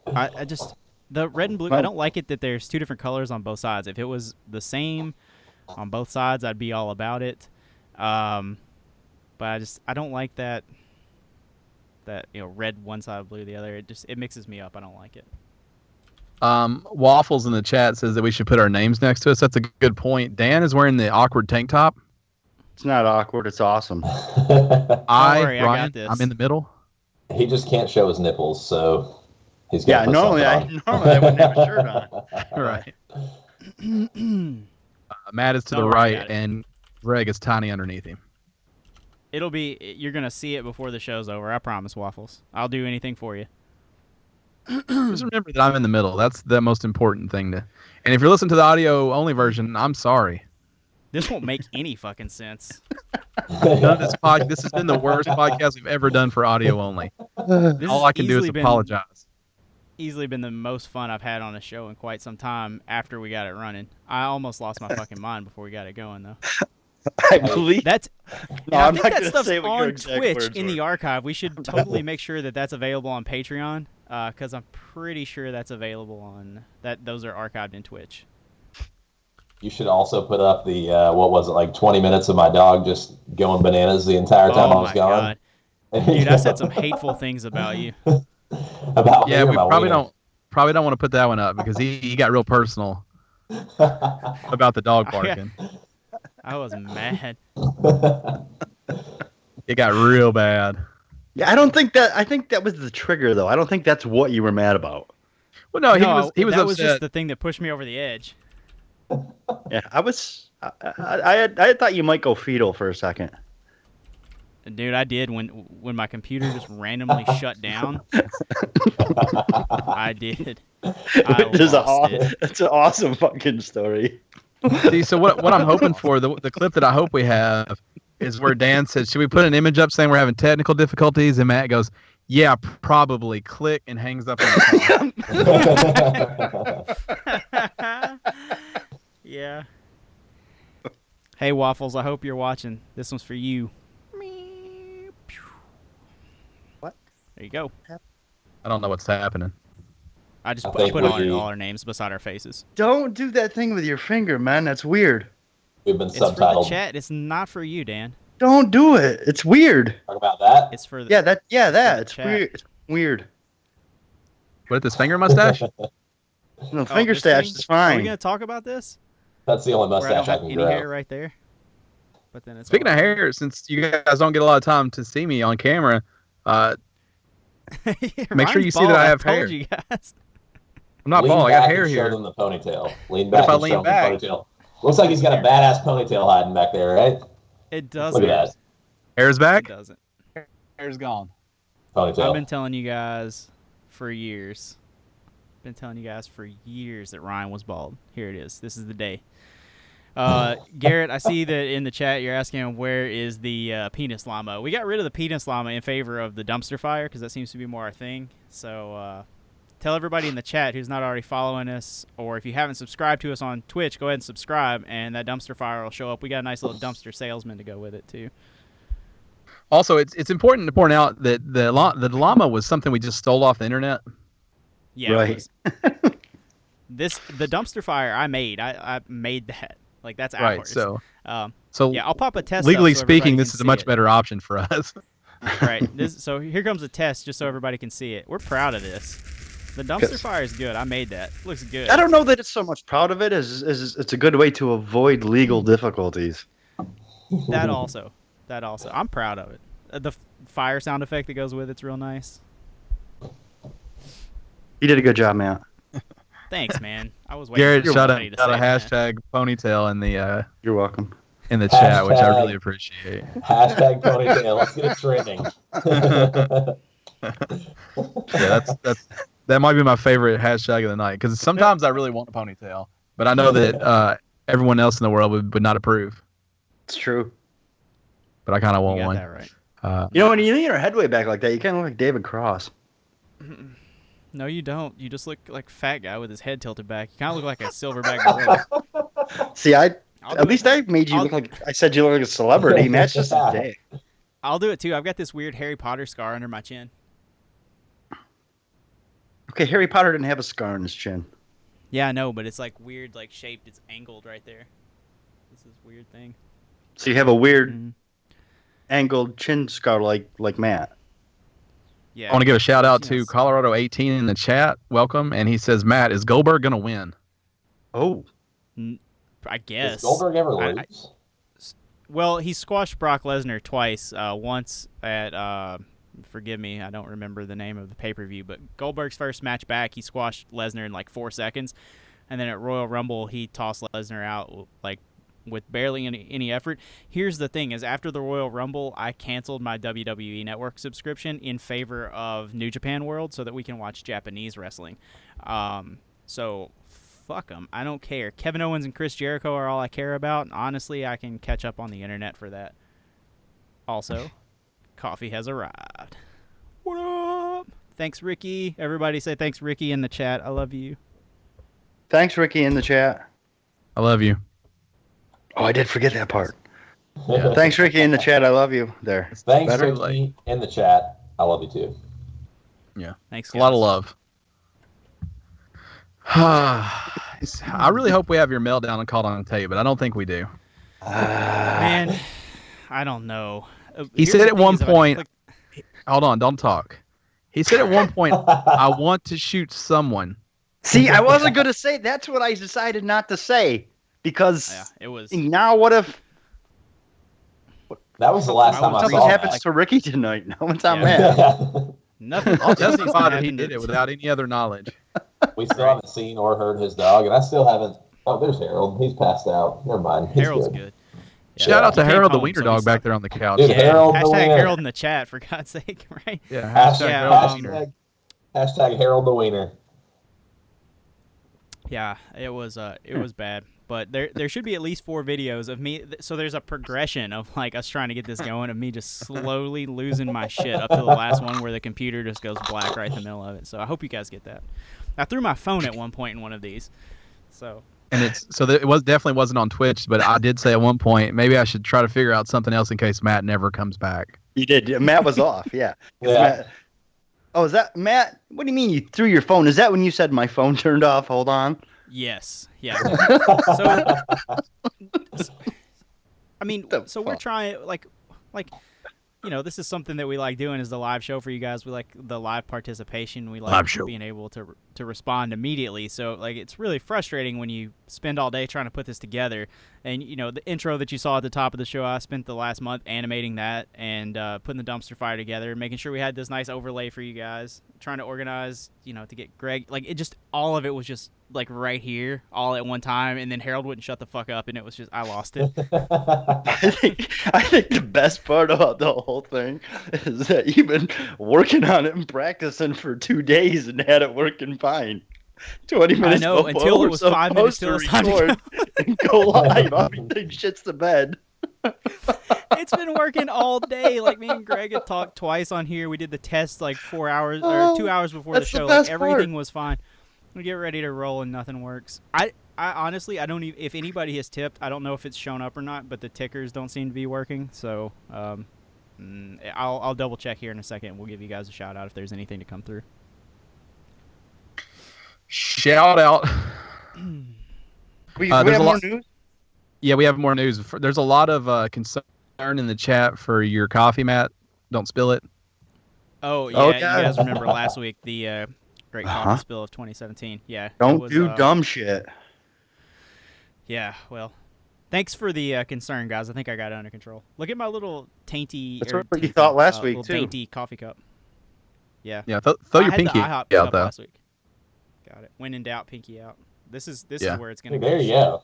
I just the red and blue. I don't like it that there's two different colors on both sides. If it was the same on both sides, I'd be all about it. But I don't like that red one side, blue the other. It mixes me up. I don't like it. Waffles in the chat says that we should put our names next to us. That's a good point. Dan is wearing the awkward tank top. It's not awkward. It's awesome. worry, I got Ryan, this. I'm in the middle. He just can't show his nipples, so he's got Yeah, to put normally something on. I wouldn't have a shirt on. All right. Matt is to Don't the worry, I right, got it. and Greg is tiny underneath him. You're gonna see it before the show's over. I promise, Waffles. I'll do anything for you. Just remember that I'm in the middle. That's the most important thing to. And if you're listening to the audio only version, I'm sorry. This won't make any fucking sense. None of this has been the worst podcast we've ever done for audio only. This All has I can do is easily been- apologize. Easily been the most fun I've had on a show in quite some time after we got it running. I almost lost my fucking mind before we got it going, though. I believe. That's No, and I I'm think not that gonna stuff's say what your on exact Twitch words in were. the archive. We should totally make sure that that's available on Patreon. because I'm pretty sure that's available on that. Those are archived in Twitch. You should also put up the what was it, like 20 minutes of my dog just going bananas the entire time I was gone. God. Dude, I said some hateful things about you. About Yeah, me or we my probably wiener? don't want to put that one up because he got real personal about the dog barking. I was mad. It got real bad. Yeah, I think that was the trigger, though. I don't think that's what you were mad about. Well, no, he was that upset. was just the thing that pushed me over the edge. Yeah, I had thought you might go fetal for a second. Dude, I did when my computer just randomly shut down. I did. It's an awesome fucking story. See, so what I'm hoping for, the clip that I hope we have is where Dan says, should we put an image up saying we're having technical difficulties? And Matt goes, yeah, probably. Click, and hangs up on the phone. Yeah. Hey, Waffles, I hope you're watching. This one's for you. What? There you go. I don't know what's happening. I just I put think all our names beside our faces. Don't do that thing with your finger, man. That's weird. We've been It's for the subtitled. chat. It's not for you, Dan. Don't do it. It's weird. Talk about that. It's for the That. It's chat. weird. It's weird. What, this finger mustache? No, finger this stash thing? is Are we fine. gonna talk about this? That's the only Where I don't mustache I have can any hair grow. right there. But then it's Speaking all of hair, since you guys don't get a lot of time to see me on camera, make sure you see that I have hair. Told you guys. I'm not Lean bald. I got back hair and show here. them the ponytail. Lean But back if I and lean show them back- the ponytail. Looks like he's got a badass ponytail hiding back there, right? It doesn't. Look at that Hair's It back. doesn't. Hair's gone. ponytail. I've been telling you guys for years. That Ryan was bald. Here it is. This is the day. Garrett, I see that in the chat you're asking him where is the penis llama. We got rid of the penis llama in favor of the dumpster fire because that seems to be more our thing. So tell everybody in the chat who's not already following us, or if you haven't subscribed to us on Twitch, go ahead and subscribe, and that dumpster fire will show up. We got a nice little dumpster salesman to go with it too. Also, it's important to point out that the llama was something we just stole off the internet. Yeah, Right. The dumpster fire I made. I made that. Like that's Right. ours. So Yeah, I'll pop a test. legally up so everybody speaking, can this is a see much it. better option for us. Right. So here comes a test, just so everybody can see it. We're proud of this. The dumpster fire is good. I made that. Looks good. I don't know that it's so much proud of it as it's a good way to avoid legal difficulties. That also. I'm proud of it. The fire sound effect that goes with it's real nice. You did a good job, Matt. Thanks, man. I was waiting Garrett for shot somebody a to say that. hashtag ponytail You're welcome. in the chat, which I Hashtag. really appreciate. Hashtag ponytail. Let's get it trending. Yeah, that might be my favorite hashtag of the night because sometimes I really want a ponytail, but I know that everyone else in the world would not approve. It's true. But I kind of You want got one. that right. You know, when you lean your head way back like that, you kind of look like David Cross. No, you don't. You just look like a fat guy with his head tilted back. You kind of look like a silverback gorilla. See, I'll do at least it. I made you I'll- look like I said you look like a celebrity. Matt's just a dick. I'll do it too. I've got this weird Harry Potter scar under my chin. Okay, Harry Potter didn't have a scar on his chin. Yeah, I know, but it's like weird, like shaped. It's angled right there. This is a weird thing. So you have a weird Mhm. angled chin scar like Matt. Yeah. I want to give a shout out to Yes. Colorado 18 in the chat. Welcome, and he says, Matt, is Goldberg gonna win? Oh, I guess. Does Goldberg ever I- lose? Well, he squashed Brock Lesnar twice. Once at forgive me, I don't remember the name of the pay-per-view, but Goldberg's first match back, he squashed Lesnar in like 4 seconds, and then at Royal Rumble, he tossed Lesnar out like with barely any effort. Here's the thing: is after the Royal Rumble, I canceled my WWE Network subscription in favor of New Japan World so that we can watch Japanese wrestling. So fuck them. I don't care. Kevin Owens and Chris Jericho are all I care about. Honestly, I can catch up on the internet for that. Also, coffee has arrived. What up? Thanks, Ricky. Everybody say thanks, Ricky, in the chat. I love you. thanks, Ricky, in the chat. I love you. Oh, I did forget that part. Thanks, Ricky, in the chat. I love you. There. Thanks, better, Ricky, in the chat. I love you too. Yeah. Thanks, It's a lot of guys. love. I really hope we have your meltdown and called on tape, but I don't think we do. Man, I don't know. He Here's said the at thing one is if I didn't point, click- hold on, don't talk. He said at one point, I want to shoot someone. See, I wasn't going to say. That's what I decided not to say because yeah, it was. now what if That was the last time I something saw happens that. to Ricky tonight? No one's on Yeah. that. Nothing. I'll nothing's testify gonna that he happen did to- it without any other knowledge. We still haven't seen or heard his dog, and I still haven't. Oh, there's Harold. He's passed out. Never mind. He's Harold's good. good. Shout out to He came Harold the home, wiener so dog he's- back there on the couch. Dude, Yeah, Harold the hashtag wiener. Harold in the chat for God's sake, right? Yeah, Hashtag, Yeah, Harold hashtag Harold the wiener. Yeah, it was bad. But there should be at least 4 videos of me. So there's a progression of like us trying to get this going, of me just slowly losing my shit up to the last one where the computer just goes black right in the middle of it. So I hope you guys get that. I threw my phone at one point in one of these. So And it definitely wasn't on Twitch, but I did say at one point maybe I should try to figure out something else in case Matt never comes back. You did. Matt was off. Yeah. Yeah. Matt, oh, is that Matt? What do you mean you threw your phone? Is that when you said my phone turned off? Hold on. yes, yeah. So I mean, The so we're fuck? trying like this is something that we like doing is the live show for you guys. We like the live participation. We like Live show. being able to respond immediately. So like it's really frustrating when you spend all day trying to put this together. And the intro that you saw at the top of the show, I spent the last month animating that and putting the dumpster fire together, making sure we had this nice overlay for you guys, trying to organize, to get Greg, like it just, all of it was just like right here all at one time. And then Harold wouldn't shut the fuck up. And it was just, I lost it. I think the best part about the whole thing is that you've been working on it and practicing for 2 days and had it working fine. 20 minutes know, before until it we're was 5 minutes till supposed it's time to record and go live. Everything shits the bed. It's been working all day. Like me and Greg had talked twice on here. We did the test like 4 hours or 2 hours before the that's the show. best Like everything part. was fine. We get ready to roll and nothing works. I honestly, I don't even, if anybody has tipped, I don't know if it's shown up or not, but the tickers don't seem to be working. So I'll double check here in a second. We'll give you guys a shout out if there's anything to come through. Shout out. We there's have a more lot- news? Yeah, we have more news. There's a lot of concern in the chat for your coffee, Matt. Don't spill it. Oh yeah, Oh, you yeah. guys remember last week the great coffee Uh-huh. spill of 2017? Yeah. it Don't was, do dumb shit. Yeah, well, thanks for the concern, guys. I think I got it under control. Look at my little tainty. That's or what you tainty, thought last week, little too. dainty coffee cup. Yeah. Yeah, throw I your had the pinky IHOP out cup though. last week. Got it. When in doubt, pinky out. This is Yeah. where it's gonna There go. you go.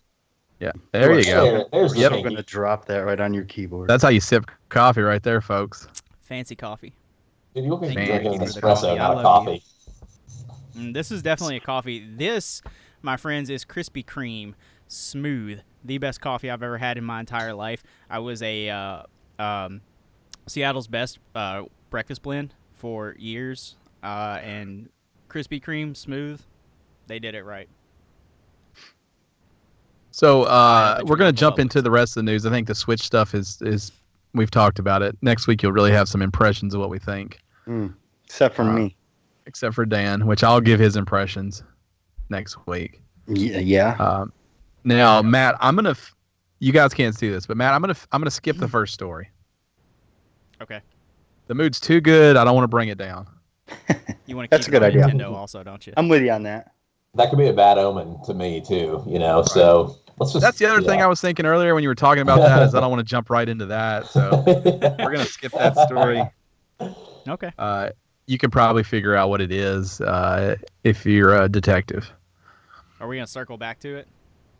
Yeah, there you go. There's the Yep. I'm pinky. going to drop that right on your keyboard. That's how you sip coffee, right there, folks. Fancy coffee. Dude, you'll be Thank you, drinking an Ricky, for the espresso, coffee. I not a love you. coffee. This is definitely a coffee. This, my friends, is Krispy Kreme Smooth, the best coffee I've ever had in my entire life. I was a Seattle's best breakfast blend for years, and Krispy Kreme Smooth, they did it right. So bet we're you going got to jump the into the rest of the news. I think the Switch stuff is we've talked about it. Next week you'll really have some impressions of what we think, Except for me. except for Dan, which I'll give his impressions next week. Yeah. Now, Matt, you guys can't see this, but Matt, I'm gonna skip the first story. Okay. The mood's too good. I don't want to bring it down. You want to That's keep a good it on idea. Nintendo also, don't you? I'm with you on that. That could be a bad omen to me too, so let's just. That's the other thing I was thinking earlier when you were talking about that is I don't want to jump right into that. So we're gonna skip that story. Okay. You can probably figure out what it is if you're a detective. Are we going to circle back to it?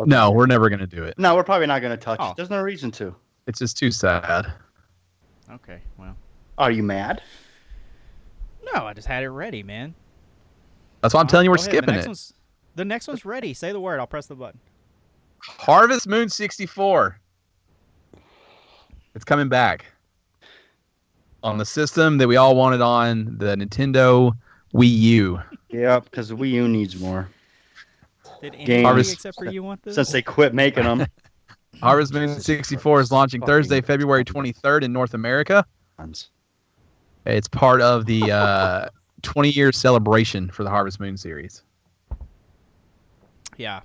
No, we're never gonna do it. No, we're probably not going to touch Oh. it. There's no reason to. It's just too sad. Okay, well. Are you mad? No, I just had it ready, man. That's why I'm telling you we're Go ahead. skipping it. The next one's ready. Say the word. I'll press the button. Harvest Moon 64. It's coming back on the system that we all wanted on, the Nintendo Wii U. Yeah, because the Wii U needs more. Did Games. anybody Harvest- except for you want this? Since they quit making them. Harvest Moon 64 is launching Thursday, February 23rd in North America. It's part of the 20-year celebration for the Harvest Moon series. Yeah.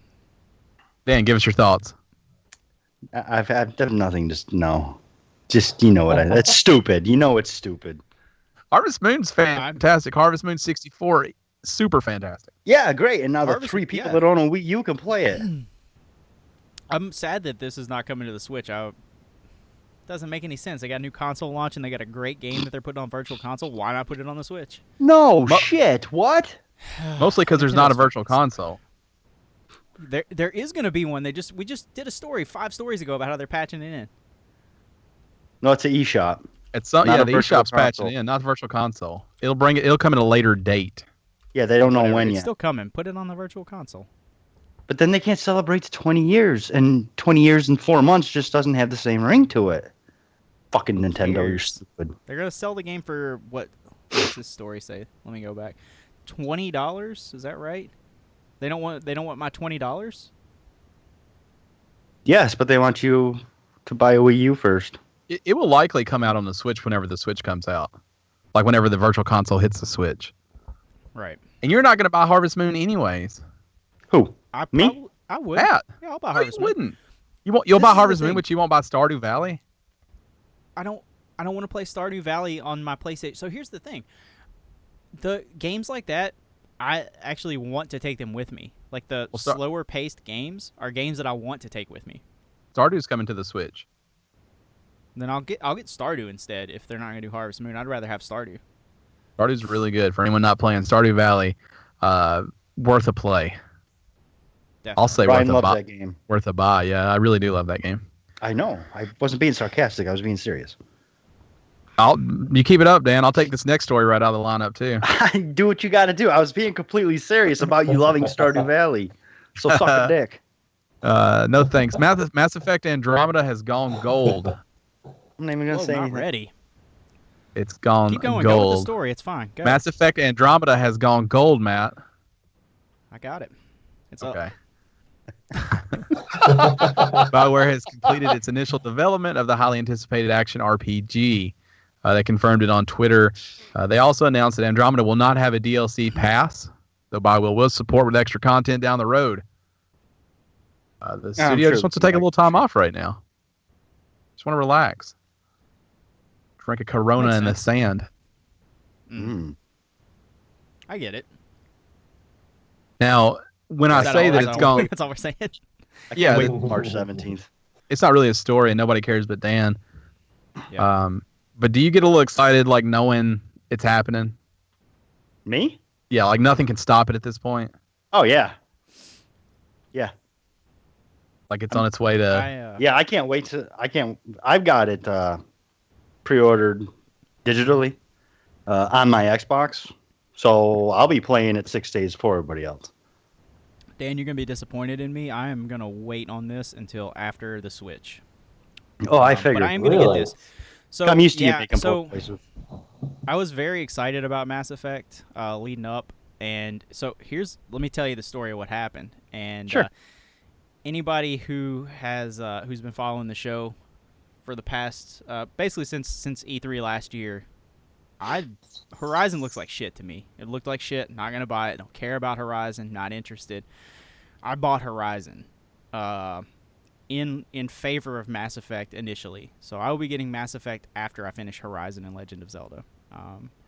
Dan, give us your thoughts. I've done nothing. Just no. Just that's stupid. You know it's stupid. Harvest Moon's fantastic. Harvest Moon 64, super fantastic. Yeah, great. And now the Harvest- 3 people yeah. that own a Wii U can play it. I'm sad that this is not coming to the Switch. Doesn't make any sense. They got a new console launch and they got a great game that they're putting on Virtual Console. Why not put it on the Switch? No shit. What? Mostly because there's not a virtual console. There is going to be one. We just did a story 5 stories ago about how they're patching it in. No, it's an eShop. It's Not the a virtual eShop's patching console. it in, not the virtual console. It'll come at a later date. Yeah, they don't know Whatever, when it's yet. still coming. Put it on the Virtual Console. But then they can't celebrate the 20 years, and 20 years and 4 months just doesn't have the same ring to it. Fucking Nintendo, you're cares? stupid. They're going to sell the game for what's this story say? Let me go back. $20? Is that right? They don't want my $20? Yes, but they want you to buy a Wii U first. It will likely come out on the Switch whenever the Switch comes out. Like whenever the virtual console hits the Switch. Right. And you're not going to buy Harvest Moon anyways. Who? Me? Me? I would. Matt. Yeah, I'll buy No, Harvest you Moon. wouldn't. You'll This buy is the Harvest Moon, thing. but you won't buy Stardew Valley? I don't want to play Stardew Valley on my PlayStation. So here's the thing. The games like that, I actually want to take them with me. Like the slower paced games are games that I want to take with me. Stardew's coming to the Switch. Then I'll get Stardew instead if they're not going to do Harvest Moon. I'd rather have Stardew. Stardew's really good. For anyone not playing Stardew Valley, worth a play. Definitely. I'll say Brian loves that game. worth a buy. Yeah, I really do love that game. I know. I wasn't being sarcastic. I was being serious. You keep it up, Dan. I'll take this next story right out of the lineup too. Do what you got to do. I was being completely serious about you loving Stardew Valley. So suck a dick. No thanks. Mass Effect Andromeda has gone gold. I'm not even going to say not anything. ready. It's gone Keep going. gold. Go with the story. It's fine. Go. Mass Effect Andromeda has gone gold, Matt. I got it. It's Okay. up. BioWare has completed its initial development of the highly anticipated action RPG. They confirmed it on Twitter. They also announced that Andromeda will not have a DLC pass, though BioWare will support with extra content down the road. The studio just wants to take a little time off right now. Just want to relax. Drink a Corona Makes in the sense. sand. I get it. Now, when I Is say all- that is it's all- gone, That's all we're saying. yeah, Wait until March 17th. it's not really a story and nobody cares but Dan. Yeah. But do you get a little excited, like knowing it's happening? Me? Yeah, like nothing can stop it at this point. Oh, yeah. Yeah. Like it's on its way to. I can't wait to. I've got it pre-ordered digitally on my Xbox, so I'll be playing it 6 days before everybody else. Dan, you're gonna be disappointed in me. I am gonna wait on this until after the Switch. Oh, I figured. But I am gonna Really? get this. So I'm used to you yeah, making so both places. I was very excited about Mass Effect leading up, and so let me tell you the story of what happened. And Sure. Anybody who has who's been following the show for the past basically since E3 last year, Horizon looks like shit to me. It looked like shit. Not gonna buy it. Don't care about Horizon. Not interested. I bought Horizon in favor of Mass Effect initially. So I will be getting Mass Effect after I finish Horizon and Legend of Zelda.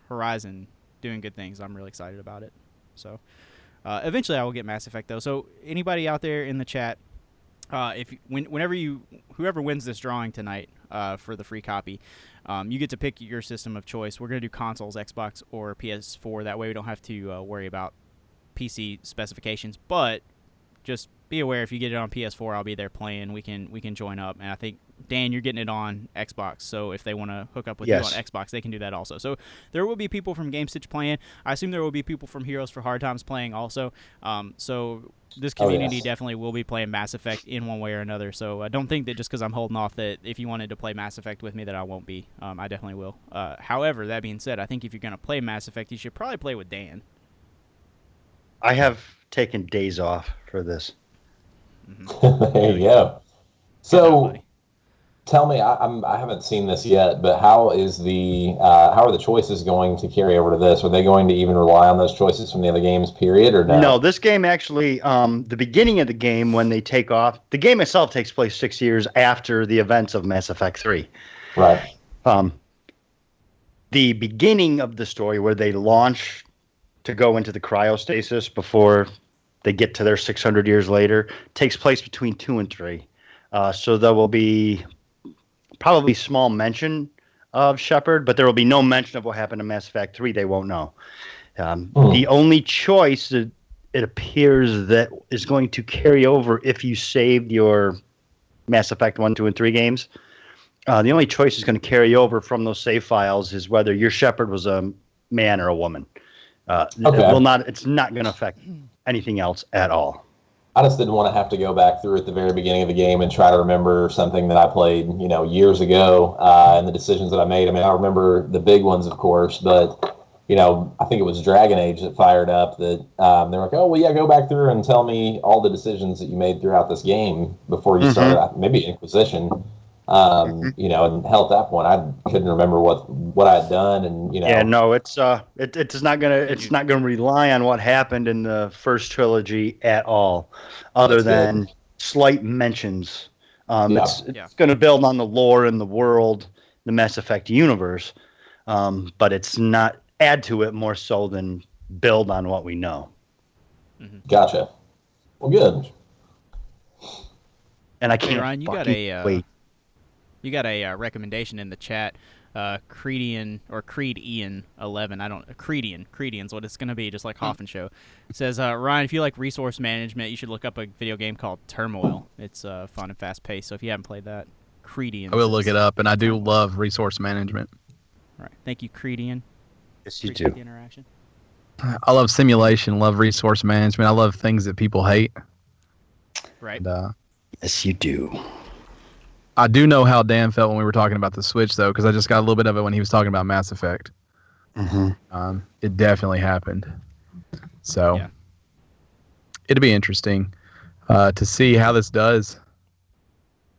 Horizon doing good things. I'm really excited about it. So eventually I will get Mass Effect though. So anybody out there in the chat, whoever wins this drawing tonight for the free copy, you get to pick your system of choice. We're gonna do consoles, Xbox or PS4. That way we don't have to worry about PC specifications. But just be aware, if you get it on PS4, I'll be there playing. We can join up, and I think Dan, you're getting it on Xbox. So if they want to hook up with Yes. you on Xbox, they can do that also. So there will be people from Gamestitch playing. I assume there will be people from Heroes for Hard Times playing also. So this community yes. definitely will be playing Mass Effect in one way or another. So don't think that just because I'm holding off that if you wanted to play Mass Effect with me that I won't be. I definitely will. However, that being said, I think if you're going to play Mass Effect, you should probably play with Dan. I have taken days off for this. There you go. So, tell me, I haven't seen this yet, but how are the choices going to carry over to this? Are they going to even rely on those choices from the other games, period, or no? No, this game actually, the beginning of the game when they take off, the game itself takes place 6 years after the events of Mass Effect 3. Right. The beginning of the story where they launch to go into the cryostasis before they get to their 600 years later takes place between 2 and 3. So there will be probably small mention of Shepard, but there will be no mention of what happened in Mass Effect 3. They won't know. The only choice that it appears that is going to carry over if you saved your Mass Effect 1, 2, and 3 games, the only choice is going to carry over from those save files is whether your Shepard was a man or a woman. It's not going to affect anything else at all. I just didn't want to have to go back through at the very beginning of the game and try to remember something that I played, years ago, and the decisions that I made. I mean, I remember the big ones, of course, but, I think it was Dragon Age that fired up that they're like, oh, well, yeah, go back through and tell me all the decisions that you made throughout this game before you started, maybe Inquisition. And hell, at that point, I couldn't remember what I had done, and Yeah, no, it's not gonna rely on what happened in the first trilogy at all, other than slight mentions. It's gonna build on the lore and the world, the Mass Effect universe, but it's not add to it more so than build on what we know. Gotcha. Well, good. And I can't. Ryan, wait. You got a recommendation in the chat, Creedian or Creed Ian 11. Creedian's what it's going to be, just like Hoffman Show. It says, Ryan, if you like resource management, you should look up a video game called Turmoil. It's fun and fast paced. So if you haven't played that, Creedian. I will look it up, and I do love resource management. All right, thank you, Creedian. Yes, you Appreciate do. the interaction. I love simulation, love resource management. I love things that people hate. Right. And, Yes, you do. I do know how Dan felt when we were talking about the Switch, though, because I just got a little bit of it when he was talking about Mass Effect. It definitely happened. So it'd be interesting to see how this does,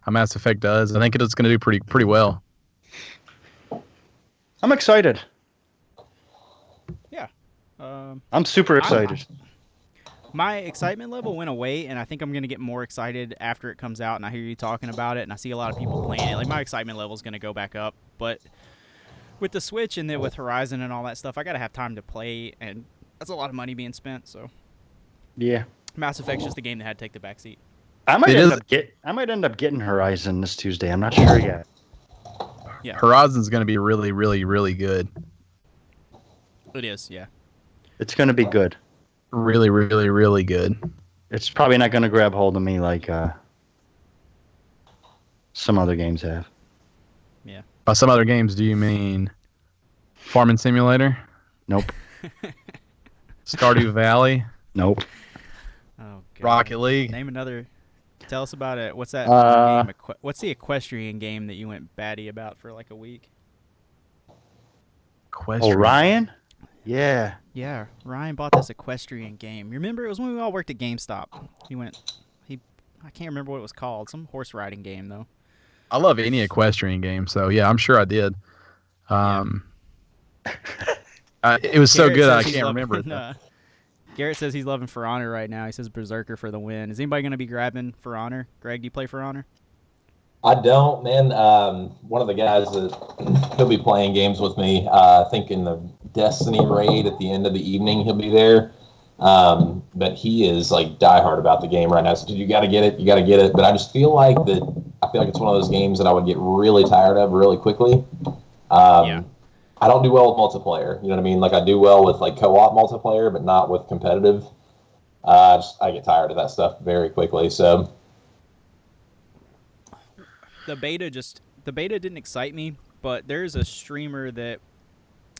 how Mass Effect does. I think it's going to do pretty well. I'm excited. Yeah. I'm super excited. My excitement level went away, and I think I'm going to get more excited after it comes out, and I hear you talking about it, and I see a lot of people playing it. Like, my excitement level is going to go back up, but with the Switch and then with Horizon and all that stuff, I got to have time to play, and that's a lot of money being spent, so. Yeah. Mass Effect's just the game that had to take the back seat. I might end up getting Horizon this Tuesday. I'm not sure yet. Yeah. Horizon's going to be really, really, really good. It is, yeah. It's going to be good. Really, really, really good. It's probably not going to grab hold of me like some other games have. Yeah. By some other games, do you mean Farming Simulator? Nope. Stardew Valley? Nope. Oh, God. Rocket League? Name another. Tell us about it. What's that game? What's the equestrian game that you went batty about for like a week? Equestrian. Orion? Yeah. Yeah, Ryan bought this equestrian game. You remember? It was when we all worked at GameStop. I can't remember what it was called. Some horse riding game, though. I love any equestrian game, so yeah, I'm sure I did. It was so good I can't remember it. Garrett says he's loving For Honor right now. He says Berserker for the win. Is anybody going to be grabbing For Honor? Greg, do you play For Honor? I don't, man. One of the guys that he'll be playing games with me, I think in the Destiny raid at the end of the evening, he'll be there. But he is like diehard about the game right now. So, dude, you got to get it. You got to get it. But I just feel like it's one of those games that I would get really tired of really quickly. I don't do well with multiplayer. You know what I mean? Like I do well with like co-op multiplayer, but not with competitive. I get tired of that stuff very quickly. So. The beta didn't excite me, but there's a streamer that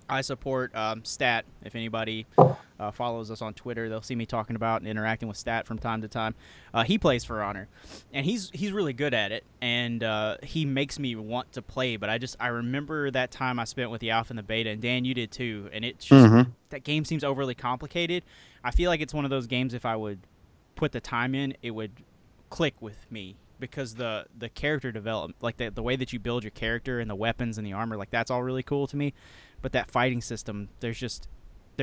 I support, Stat. If anybody follows us on Twitter, they'll see me talking about and interacting with Stat from time to time. He plays For Honor, and he's really good at it, and he makes me want to play. But I remember that time I spent with the alpha and the beta, and Dan, you did too. And it's just that game seems overly complicated. I feel like it's one of those games. If I would put the time in, it would click with me. because the character development, like the way that you build your character and the weapons and the armor, like that's all really cool to me. But that fighting system, there's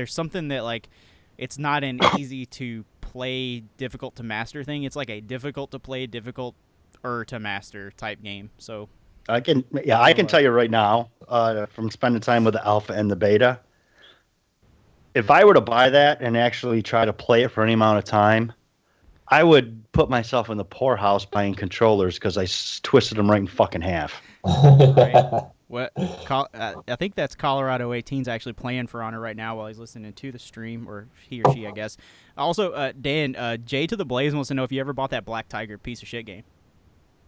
something that like it's not an easy to play, difficult to master thing. It's like a difficult to play, difficult to master type game. So I can tell you right now, from spending time with the alpha and the beta, if I were to buy that and actually try to play it for any amount of time, I would put myself in the poorhouse buying controllers because I twisted them right in fucking half. Right. What? I think that's Colorado 18's actually playing For Honor right now while he's listening to the stream, or he or she, I guess. Also, Dan, Jay to the Blaze wants to know if you ever bought that Black Tiger piece of shit game.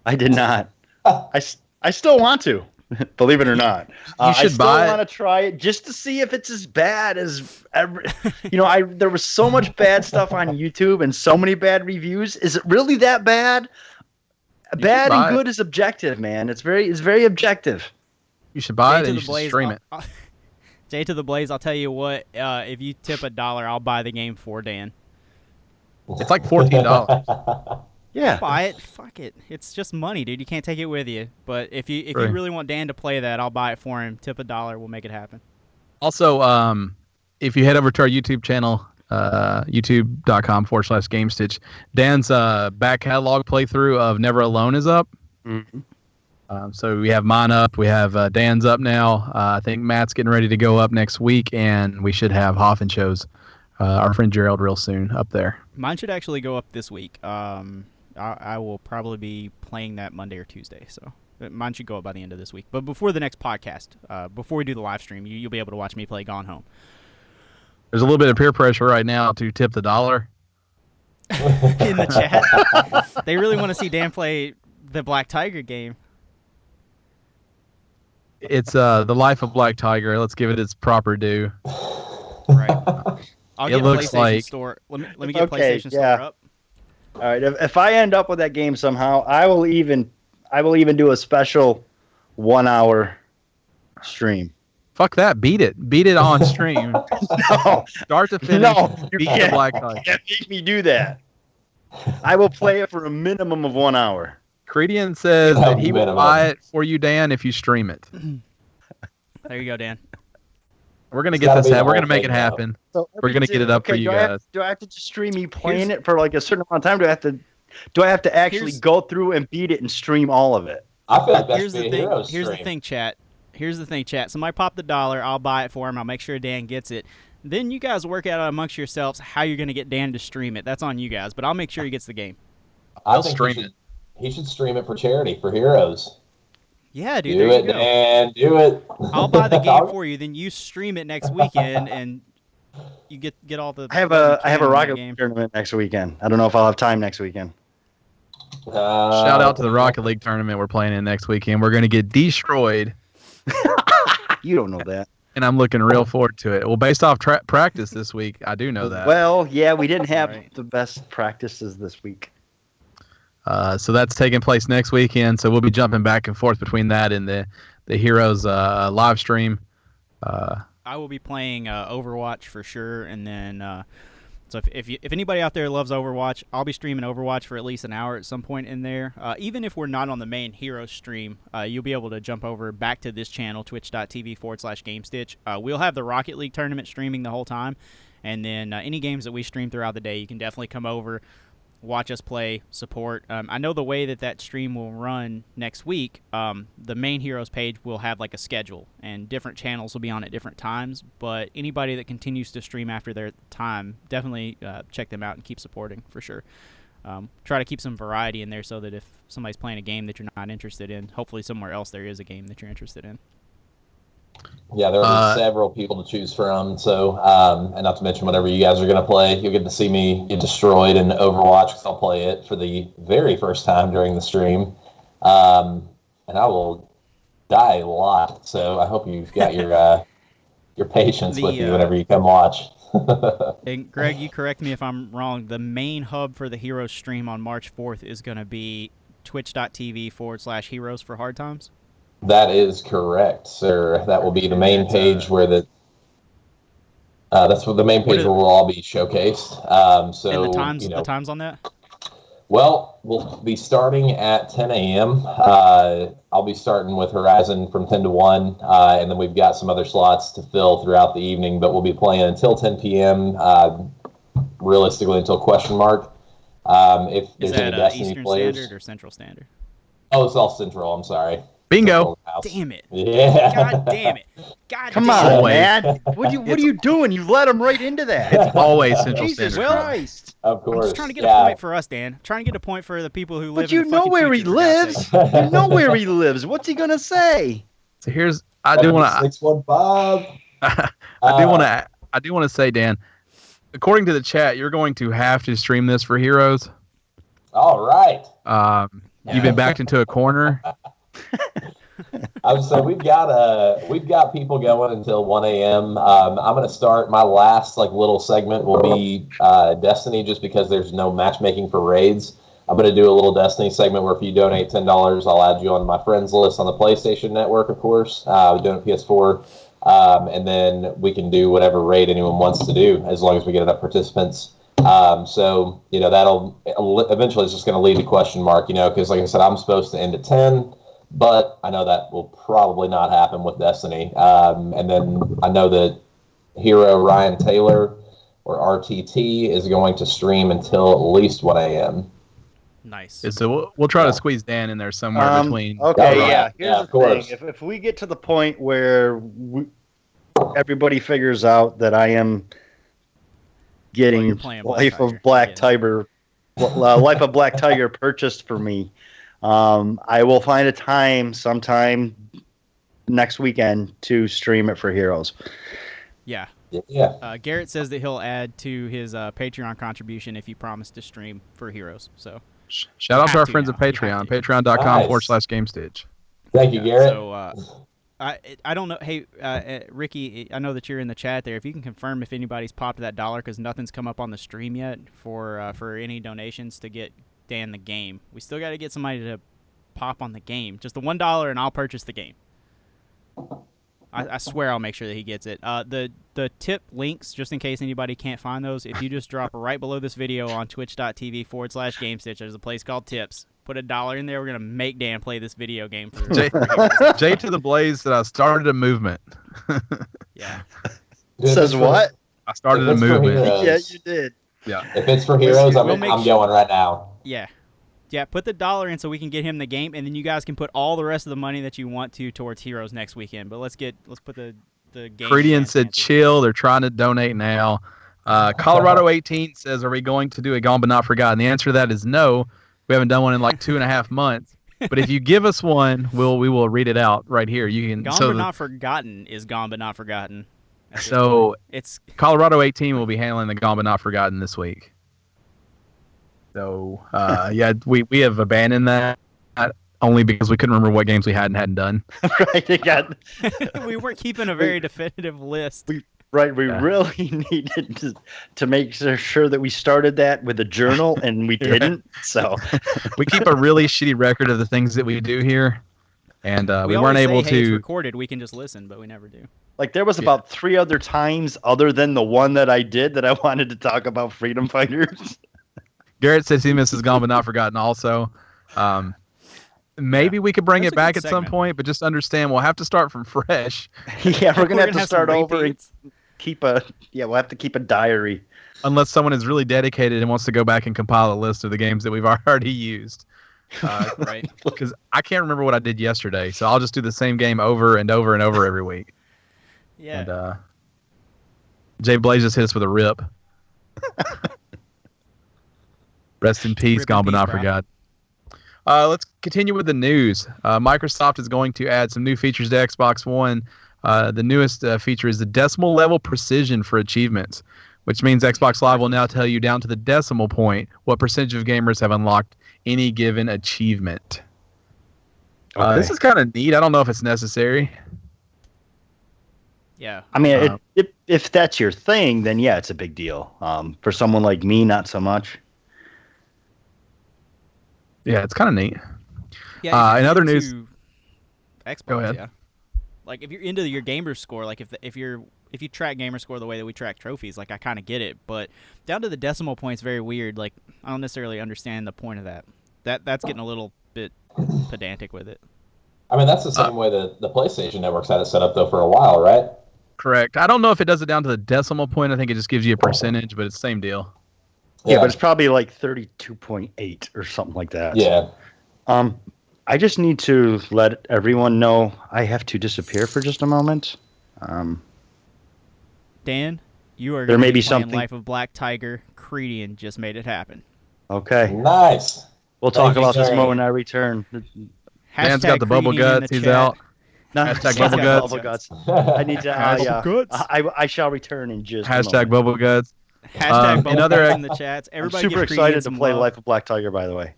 I did not. I still want to, believe it or not. You should buy it. I still want to try it just to see if it's as bad as ever. There was so much bad stuff on YouTube and so many bad reviews. Is it really that bad? Bad and good is objective, man. It's very objective. You should buy it and you should stream it. Jay to the Blaze, I'll tell you what. If you tip $1, I'll buy the game for Dan. It's like $14. Yeah. Buy it. Fuck it. It's just money, dude. You can't take it with you. But if you really want Dan to play that, I'll buy it for him. Tip $1. We'll make it happen. Also, if you head over to our YouTube channel, youtube.com/GameStitch, Dan's back catalog playthrough of Never Alone is up. Mm-hmm. So we have mine up. We have Dan's up now. I think Matt's getting ready to go up next week, and we should have Hoffman shows. Our friend Gerald real soon up there. Mine should actually go up this week. I will probably be playing that Monday or Tuesday, so mine should go up by the end of this week. But before the next podcast, before we do the live stream, you'll be able to watch me play Gone Home. There's a little bit of peer pressure right now to tip the $1 in the chat. They really want to see Dan play the Black Tiger game. It's The Life of Black Tiger. Let's give it its proper due. Right. I'll It get looks PlayStation like- Store. Let me get Okay, PlayStation yeah. Store up. All right. If I end up with that game somehow, I will even do a special 1 hour stream. Fuck that. Beat it. Beat it on stream. No, Start to finish. no, you beat the can't. Black You Tiger. can't make me do that. I will play it for a minimum of 1 hour. Credian says Yeah, that he will minimum. buy it for you, Dan, if you stream it. There you go, Dan. We're gonna It's get gotta this. be the We're whole gonna make thing, it though. happen. So We're gonna get it up for you guys. Do I have to just stream me playing it for like a certain amount of time? Do I have to actually go through and beat it and stream all of it? I feel like that Here's should the be a thing. Heroes Here's the stream. thing, chat. Here's the thing, chat. Somebody pop the $1. I'll buy it for him. I'll make sure Dan gets it. Then you guys work out amongst yourselves how you're gonna get Dan to stream it. That's on you guys. But I'll make sure he gets the game. I'll think stream it. He should stream it for charity, for Heroes. Yeah, dude. Do there it, you go. Dan. Do it. I'll buy the game for you. Then you stream it next weekend, and you get all the. I have a Rocket game. League tournament next weekend. I don't know if I'll have time next weekend. Shout out to the Rocket League tournament we're playing in next weekend. We're gonna get destroyed, You don't know that. and I'm looking real forward to it. Well, based off practice this week, I do know that. Well, yeah, we didn't have Right. the best practices this week. So that's taking place next weekend. So we'll be jumping back and forth between that and the Heroes live stream. I will be playing Overwatch for sure, and then so if anybody out there loves Overwatch, I'll be streaming Overwatch for at least an hour at some point in there. Even if we're not on the main Hero stream, you'll be able to jump over back to this channel, twitch.tv/Gamestitch. We'll have the Rocket League tournament streaming the whole time, and then any games that we stream throughout the day, you can definitely come over, watch us play, support. I know the way that stream will run next week, the main Heroes page will have like a schedule, and different channels will be on at different times, but anybody that continues to stream after their time, definitely check them out and keep supporting for sure. Try to keep some variety in there so that if somebody's playing a game that you're not interested in, hopefully somewhere else there is a game that you're interested in. Yeah, there will be several people to choose from. So, and not to mention whatever you guys are going to play, you'll get to see me get destroyed in Overwatch because I'll play it for the very first time during the stream. And I will die a lot. So I hope you've got your patience with me whenever you come watch. And Greg, you correct me if I'm wrong. The main hub for the Heroes stream on March 4th is going to be twitch.tv/Heroes for Hard Times. That is correct, sir. That will be the main page where that's what the main page where we'll all be showcased. So And the times, you know, the times on that. Well, we'll be starting at 10 a.m. I'll be starting with Horizon from 10 to 1, and then we've got some other slots to fill throughout the evening, but we'll be playing until 10 p.m., realistically until question mark. If Is there's any that Destiny Eastern players. Standard or Central Standard? Oh, it's all Central, I'm sorry. Bingo. Damn it. Yeah. God damn it. God Come damn on, it. Always. man. What are you doing? You let him right into that. It's always Central Jesus Standard. Well, Christ. Of course. I'm just trying to get a point for us, Dan. Trying to get a point for the people who live But in you the know fucking where he future, for God's lives. sake. You know where he lives. What's he gonna say? So I do want to 615. I do want to say, Dan, according to the chat, you're going to have to stream this for Heroes. All right. You've been backed into a corner. So we've got people going until 1 a.m. I'm going to start my last little segment will be Destiny, just because there's no matchmaking for raids. I'm going to do a little Destiny segment where if you donate $10, I'll add you on my friends list on the PlayStation Network, of course. We're doing it PS4, and then we can do whatever raid anyone wants to do as long as we get enough participants. So that'll eventually it's just going to lead to question mark, because like I said, I'm supposed to end at 10. But I know that will probably not happen with Destiny. And then I know that hero Ryan Taylor, or RTT, is going to stream until at least 1 a.m. Nice. Yeah, so we'll try to squeeze Dan in there somewhere between. Okay, Yeah, yeah. yeah, Here's of the thing. course. If we get to the point where everybody figures out that I am getting you're playing Black Life Tiger. of Black Yeah. Tiger, Life of Black Tiger purchased for me, I will find a time sometime next weekend to stream it for Heroes. Yeah. Yeah. Garrett says that he'll add to his Patreon contribution if you promise to stream for Heroes. So Shout out to our have to friends now. at You have Patreon, to. patreon.com/Gamestitch. Thank you, Garrett. So I don't know. Hey, Ricky, I know that you're in the chat there. If you can confirm if anybody's popped that $1, because nothing's come up on the stream yet for any donations to get Dan the game. We still got to get somebody to pop on the game. Just the $1, and I'll purchase the game. I swear I'll make sure that he gets it. The tip links, just in case anybody can't find those, if you just drop right below this video on twitch.tv/Gamestitch, there's a place called tips. Put $1 in there. We're going to make Dan play this video game for Jay to the Blaze said I started a movement. Yeah. Says what? I started a If it's for movement. Heroes. Yeah, you did. Yeah. If it's for Heroes, I'm We'll make going sure- right now. Yeah. Yeah, put the $1 in so we can get him the game, and then you guys can put all the rest of the money that you want to towards Heroes next weekend. But let's put the game. Fredian said chill. They're trying to donate now. Colorado 18 says, are we going to do a Gone But Not Forgotten? The answer to that is no. We haven't done one in like 2.5 months. But if you give us one, we will read it out right here. You can. Gone But Not Forgotten is Gone But Not Forgotten. So it's Colorado 18 will be handling the Gone But Not Forgotten this week. So yeah, we have abandoned that only because we couldn't remember what games we had and hadn't done. Right, they got. we weren't keeping a very definitive list. Right, we really needed to make sure that we started that with a journal, and we didn't. So we keep a really shitty record of the things that we do here, and we weren't always able say, hey, it's to. recorded. We can just listen, but we never do. like there was about 3 other times other than the one that I did that I wanted to talk about Freedom Fighters. Garrett says he misses Gone But Not Forgotten also. Maybe we could bring That's it a back good at some segment. point, but just understand we'll have to start from fresh. Yeah, we're gonna have to some start over and repeats. we'll have to keep a diary. Unless someone is really dedicated and wants to go back and compile a list of the games that we've already used. Right. Because I can't remember what I did yesterday, so I'll just do the same game over and over and over every week. Yeah. And Jay Blaze just hit us with a rip. Rest in peace, Rip in Gone But peace, Not bro. Forgotten. Let's continue with the news. Microsoft is going to add some new features to Xbox One. The newest feature is the decimal level precision for achievements, which means Xbox Live will now tell you down to the decimal point what percentage of gamers have unlocked any given achievement. This is kind of neat. I don't know if it's necessary. Yeah. I mean, if that's your thing, then yeah, it's a big deal. For someone like me, not so much. Yeah, it's kind of neat. Yeah. in other news- Xbox, Go ahead. Yeah. Like if you're into your gamer score, like if you track gamer score the way that we track trophies, like I kind of get it. But down to the decimal point's very weird. Like I don't necessarily understand the point of that. That's getting a little bit pedantic with it. I mean, that's the same way the PlayStation Network's had it set up though for a while, right? Correct. I don't know if it does it down to the decimal point. I think it just gives you a percentage, but it's the same deal. Yeah, but it's probably like 32.8 or something like that. Yeah. I just need to let everyone know I have to disappear for just a moment. Dan, you are There going may to be be playing something- Life of Black Tiger. Credian just made it happen. Okay. Nice. We'll talk Thank you, about this sir. moment when I return. Dan's got the Hashtag bubble Credian in guts. the He's chat. out. No, Hashtag yeah, bubble guts. I need to. Yeah. guts. I shall return in just a Hashtag moment. bubble guts. Hashtag in bubble other- guts in the chats. I'm Everybody super give Credian excited to some play love. Life of Black Tiger, by the way.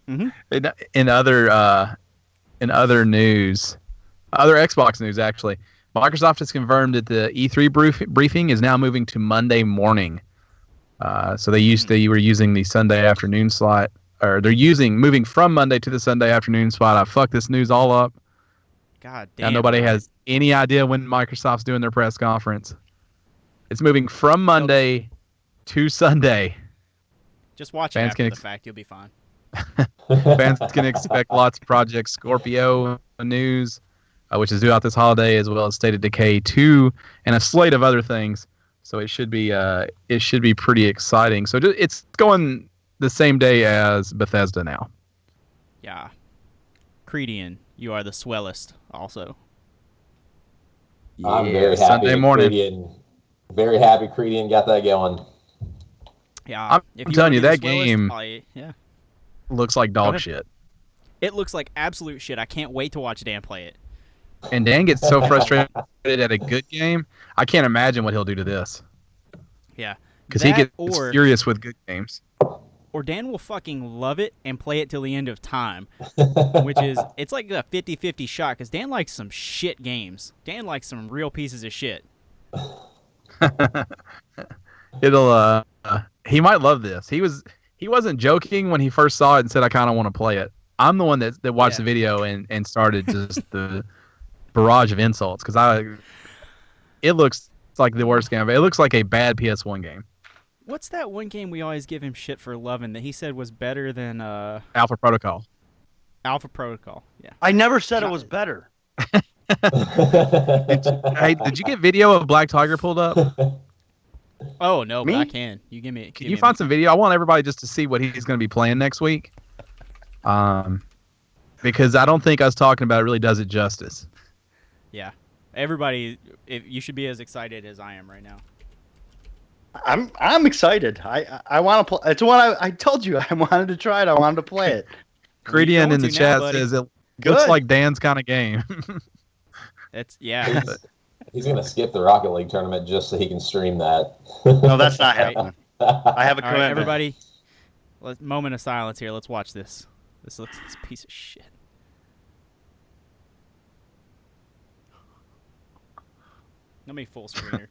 In other news, other Xbox news actually, Microsoft has confirmed that the E3 briefing is now moving to Monday morning. So they were using the Sunday afternoon slot, or they're moving from Monday to the Sunday afternoon slot. I fucked this news all up. God Now damn. nobody Ryan. has any idea when Microsoft's doing their press conference. It's moving from Monday to Sunday. Just watch Fans it after can the fact. You'll be fine. Fans can expect lots of Project Scorpio news, which is due out this holiday, as well as State of Decay 2 and a slate of other things. So it should be pretty exciting. So it's going the same day as Bethesda now. Yeah. Credian, you are the swellest also. I'm very happy. Sunday morning. Very happy Credian got that going. Yeah. I'm telling you, that game yeah. looks like dog ahead. shit. It looks like absolute shit. I can't wait to watch Dan play it. And Dan gets so frustrated at a good game. I can't imagine what he'll do to this. Yeah. Because he That gets furious with good games. Or Dan will fucking love it and play it till the end of time, which is, it's like a 50-50 shot, because Dan likes some shit games. Dan likes some real pieces of shit. He might love this. He wasn't joking when he first saw it and said, I kind of want to play it. I'm the one that watched the video and started just the barrage of insults, because it looks like the worst game. It looks like a bad PS1 game. What's that one game we always give him shit for loving that he said was better than Alpha Protocol. Alpha Protocol? Yeah. I never said it was better. Hey, did you get video of Black Tiger pulled up? Oh no, Me? but I can. You give me. Can you find some video? I want everybody just to see what he's going to be playing next week. Because I don't think us talking about it really does it justice. Yeah. Everybody, you should be as excited as I am right now. I'm excited. I want to play. It's what I told you. I wanted to try it. I wanted to play it. Credian in the to now, chat buddy. says it Good. looks like Dan's kind of game. Yeah. He's going to skip the Rocket League tournament just so he can stream that. No, that's not Right. happening. I have a All right, commitment. everybody. Moment of silence here. Let's watch this. This looks like this piece of shit. Let me full screener.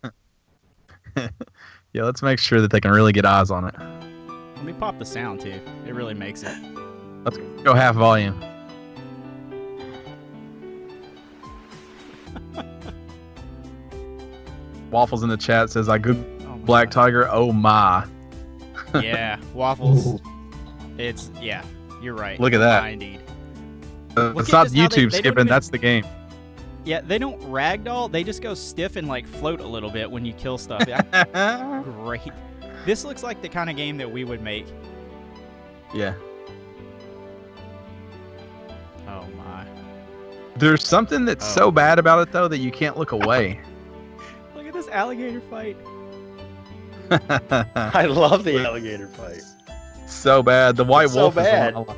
Yeah, let's make sure that they can really get eyes on it. Let me pop the sound too. It really makes it. Let's go half volume. Waffles in the chat says, I googled Oh my Black God. Tiger. Oh my. Yeah, waffles. Yeah, you're right. Look at that. Ah, indeed. It's at not just how YouTube they don't skipping, even- that's the game. Yeah, they don't ragdoll. They just go stiff and like float a little bit when you kill stuff. Yeah, great. This looks like the kind of game that we would make. Yeah. Oh my. There's something that's so bad about it, though, that you can't look away. Look at this alligator fight. I love the alligator fight. So bad. The white It's so wolf is the bad. one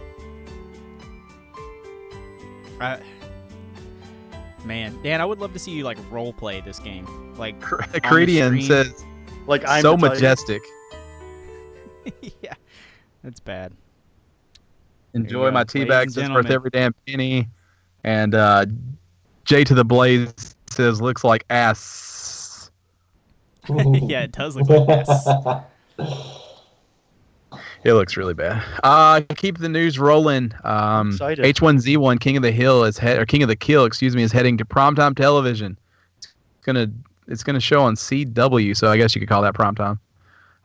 I like. Man, Dan, I would love to see you like role play this game. Like Credian stream. says, Like I'm so the Tiger. majestic. yeah, that's bad. Enjoy go, my ladies tea and bags. It's worth gentlemen. every damn penny. And Jay to the Blaze says, looks like ass. Yeah, it does look like this. It looks really bad. Keep the news rolling. Excited. H1Z1 King of the Hill King of the Kill, is heading to primetime television. It's gonna show on CW, so I guess you could call that primetime.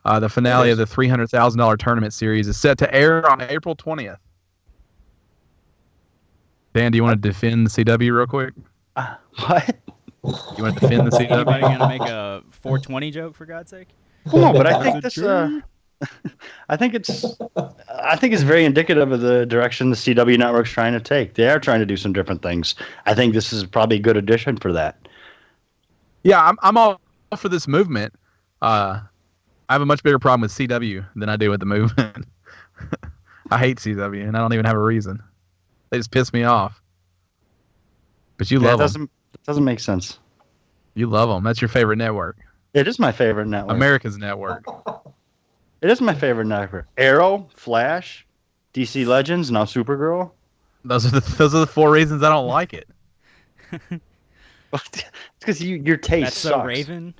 The finale of the $300,000 tournament series is set to air on April 20th. Dan, do you want to defend the CW real quick? What? You want to defend the CW? Anybody gonna make a 420 joke for God's sake? No, but I think this. I think it's very indicative of the direction the CW network's trying to take. They are trying to do some different things. I think this is probably a good addition for that. Yeah, I'm all for this movement. I have a much bigger problem with CW than I do with the movement. I hate CW, and I don't even have a reason. They just piss me off. But you love them. It doesn't make sense. You love them. That's your favorite network. It is my favorite network. America's network. It is my favorite network. Arrow, Flash, DC Legends, now Supergirl. Those are the 4 reasons I don't like it. It's because your taste That's sucks. So Raven.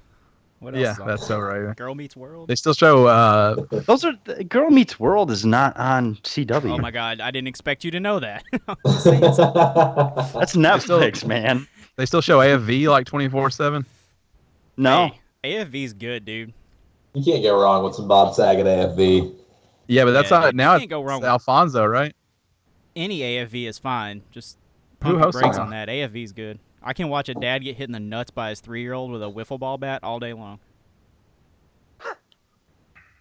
What else? Yeah, is on that's there? so right. Girl Meets World. They still show. Those are Girl Meets World is not on CW. Oh my God! I didn't expect you to know that. That's Netflix, man. They still show AFV like 24/7. No. Hey, AFV's good, dude. You can't go wrong with some Bob Saget AFV. Yeah, but that's Yeah, not you now. can't go wrong It's with- Alfonso, right? Any AFV is fine. Just Who pump the hosts brakes it? on that. AFV's good. I can watch a dad get hit in the nuts by his 3-year-old with a wiffle ball bat all day long.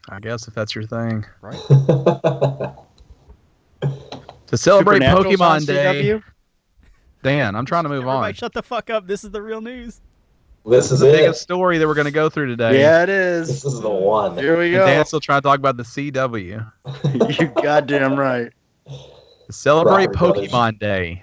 I guess if that's your thing. Right. To celebrate Supernatural's on Pokemon Day, CW? Dan, I'm trying to move Everybody on. shut the fuck up. This is the real news. This is The it. biggest story that we're going to go through today. Yeah, it This is. is the one. Here we And go. Dan's still trying to talk about the CW. You goddamn right. To celebrate Robert Brothers. Pokemon Day,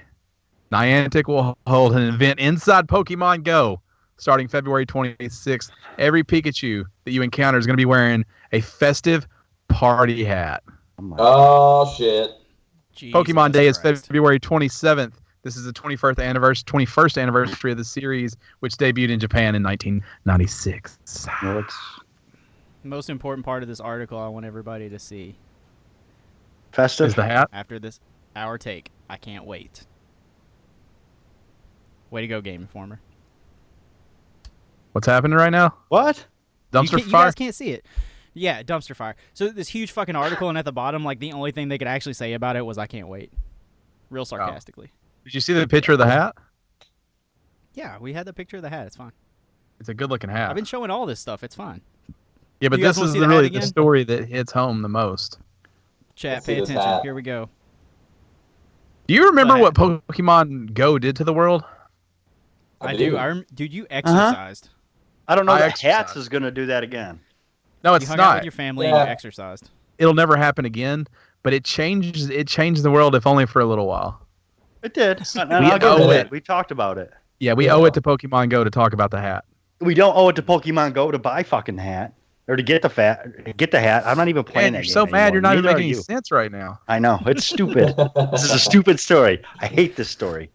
Niantic will hold an event inside Pokemon Go starting February 26th. Every Pikachu that you encounter is going to be wearing a festive party hat. Oh shit. Pokemon Day is Jesus Christ. February 27th. This is the 21st anniversary of the series, which debuted in Japan in 1996. Well, it's Most important part of this article I want everybody to see. festive. Is the hat? After this hour take, I can't wait. Way to go, Game Informer. What's happening right now? What? Dumpster You fire? guys can't see it. Yeah, dumpster fire. So this huge fucking article, and at the bottom, like the only thing they could actually say about it was "I can't wait," real sarcastically. Did you see the picture of the hat? Yeah, we had the picture of the hat. It's fine. It's a good-looking hat. I've been showing all this stuff. It's fine. Yeah, but You guys this wanna is see the hat really the again? story that hits home the most. Chat, Let's see pay this attention. hat. Here we go. Do you remember What what Pokemon Go did to the world? I do. Dude, you Uh-huh. exercised. I don't know I that exercise. Hats is going to do that again. No, You it's hung out not. with your family Yeah. and you exercised. It'll never happen again. But it changed the world, if only for a little while. It did. And We I'll give owe it it. that. We talked about it. Yeah, we owe it to Pokemon Go to talk about the hat. We don't owe it to Pokemon Go to buy fucking hat or to get the hat. I'm not even playing Man, that you're so game mad anymore. you're not even Neither making are any you. sense right now. I know. It's stupid. This is a stupid story. I hate this story.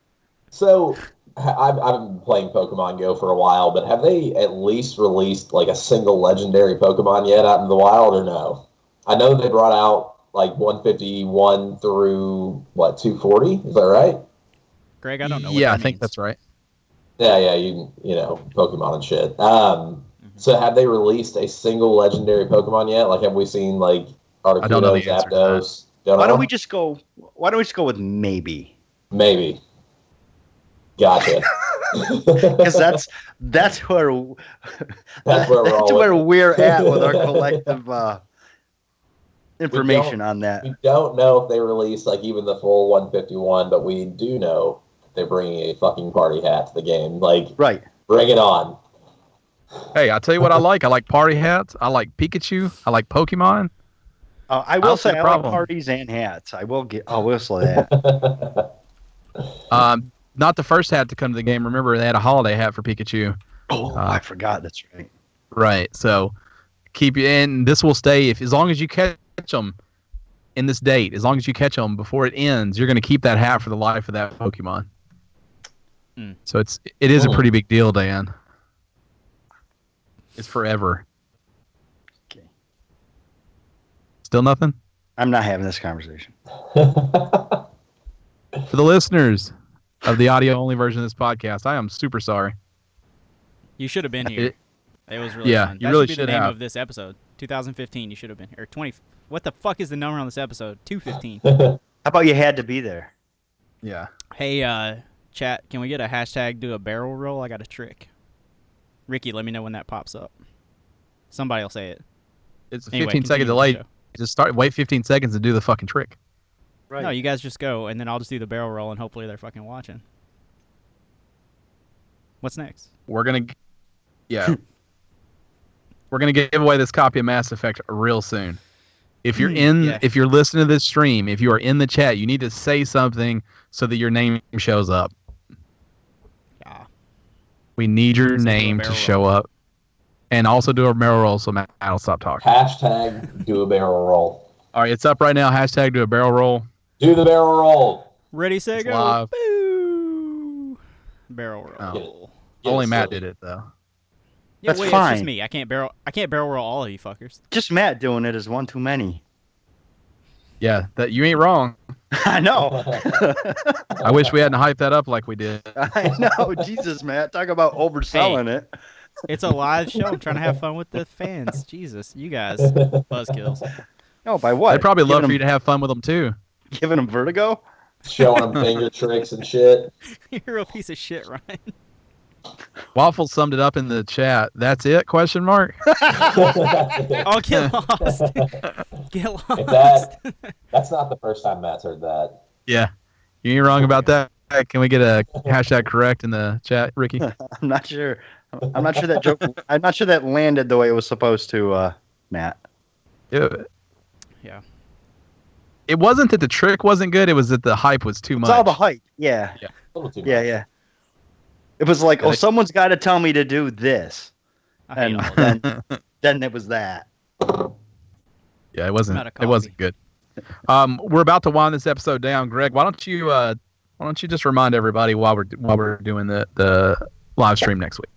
So I've been playing Pokemon Go for a while, but have they at least released like a single legendary Pokemon yet out in the wild or no? I know they brought out like 151 through 240. Is that right? Greg, I don't know. What Yeah, that I think means. that's right. Yeah, you know Pokemon and shit. So have they released a single legendary Pokemon yet? Like, have we seen like Articuno, I don't know the answer to Zapdos? Why don't we just go with maybe? Maybe. Gotcha. Because that's where That's where we're all with it. we're at with our collective information on that. We don't know if they released like even the full 151, but we do know they're bringing a fucking party hat to the game. Like, Right. bring it on. Hey, I'll tell you what I like. I like party hats. I like Pikachu. I like Pokemon. I will don't see say a I like problem. parties and hats. I will say that. Not the first hat to come to the game. Remember, they had a holiday hat for Pikachu. Oh, I forgot. That's right. Right. So keep you in. This will stay as long as you catch them in this date. As long as you catch them before it ends, you're going to keep that hat for the life of that Pokemon. Mm. So it is a pretty big deal, Dan. It's forever. Okay. Still nothing? I'm not having this conversation. For the listeners of the audio-only version of this podcast, I am super sorry. You should have been here. It was really Yeah, fun. you That really should be should the name have. of this episode. 2015. You should have been here. 20. What the fuck is the number on this episode? 215. How about you had to be there? Yeah. Hey, chat. Can we get a hashtag do a barrel roll? I got a trick. Ricky, let me know when that pops up. Somebody will say it. It's a Anyway, 15 second continue with the delay. show. Just wait 15 seconds to do the fucking trick. Right. No, you guys just go, and then I'll just do the barrel roll, and hopefully they're fucking watching. What's next? We're gonna give away this copy of Mass Effect real soon. If you're if you're listening to this stream, if you are in the chat, you need to say something so that your name shows up. Yeah. We need your So do a name to barrel show up, and also do a barrel roll so Matt will stop talking. Hashtag do a barrel roll. All right, it's up right now. Hashtag do a barrel roll. Do the barrel roll. Ready, set, It's go. live. Boo. Barrel roll. Oh. Get Only it, Matt Sylvie. did it though. Yeah, That's wait, it's fine. just me. I can't barrel roll all of you fuckers. Just Matt doing it is one too many. Yeah, that you ain't wrong. I know. I wish we hadn't hyped that up like we did. I know. Jesus, Matt. Talk about overselling it. It's a live show. I'm trying to have fun with the fans. Jesus, you guys, buzzkills. No, by what? I'd probably love Giving for you to have fun with them too. Giving them vertigo? Showing them finger tricks and shit. You're a real piece of shit, Ryan. Waffle summed it up in the chat. That's it? Question mark. Oh, get lost. Get lost. That's not the first time Matt's heard that. Yeah, you ain't wrong about that. Can we get a hashtag correct in the chat, Ricky? I'm not sure. I'm not sure that joke. I'm not sure that landed the way it was supposed to, Matt. Yeah. Yeah. It wasn't that the trick wasn't good. It was that the hype was too much. It's all the hype. Yeah. Yeah. A little too much. Yeah. It was like, oh, someone's got to tell me to do this, I hate and all of that. then it was that. Yeah, it wasn't. I'm out of It wasn't good. We're about to wind this episode down, Greg. Why don't you just remind everybody while we're doing the live stream next week?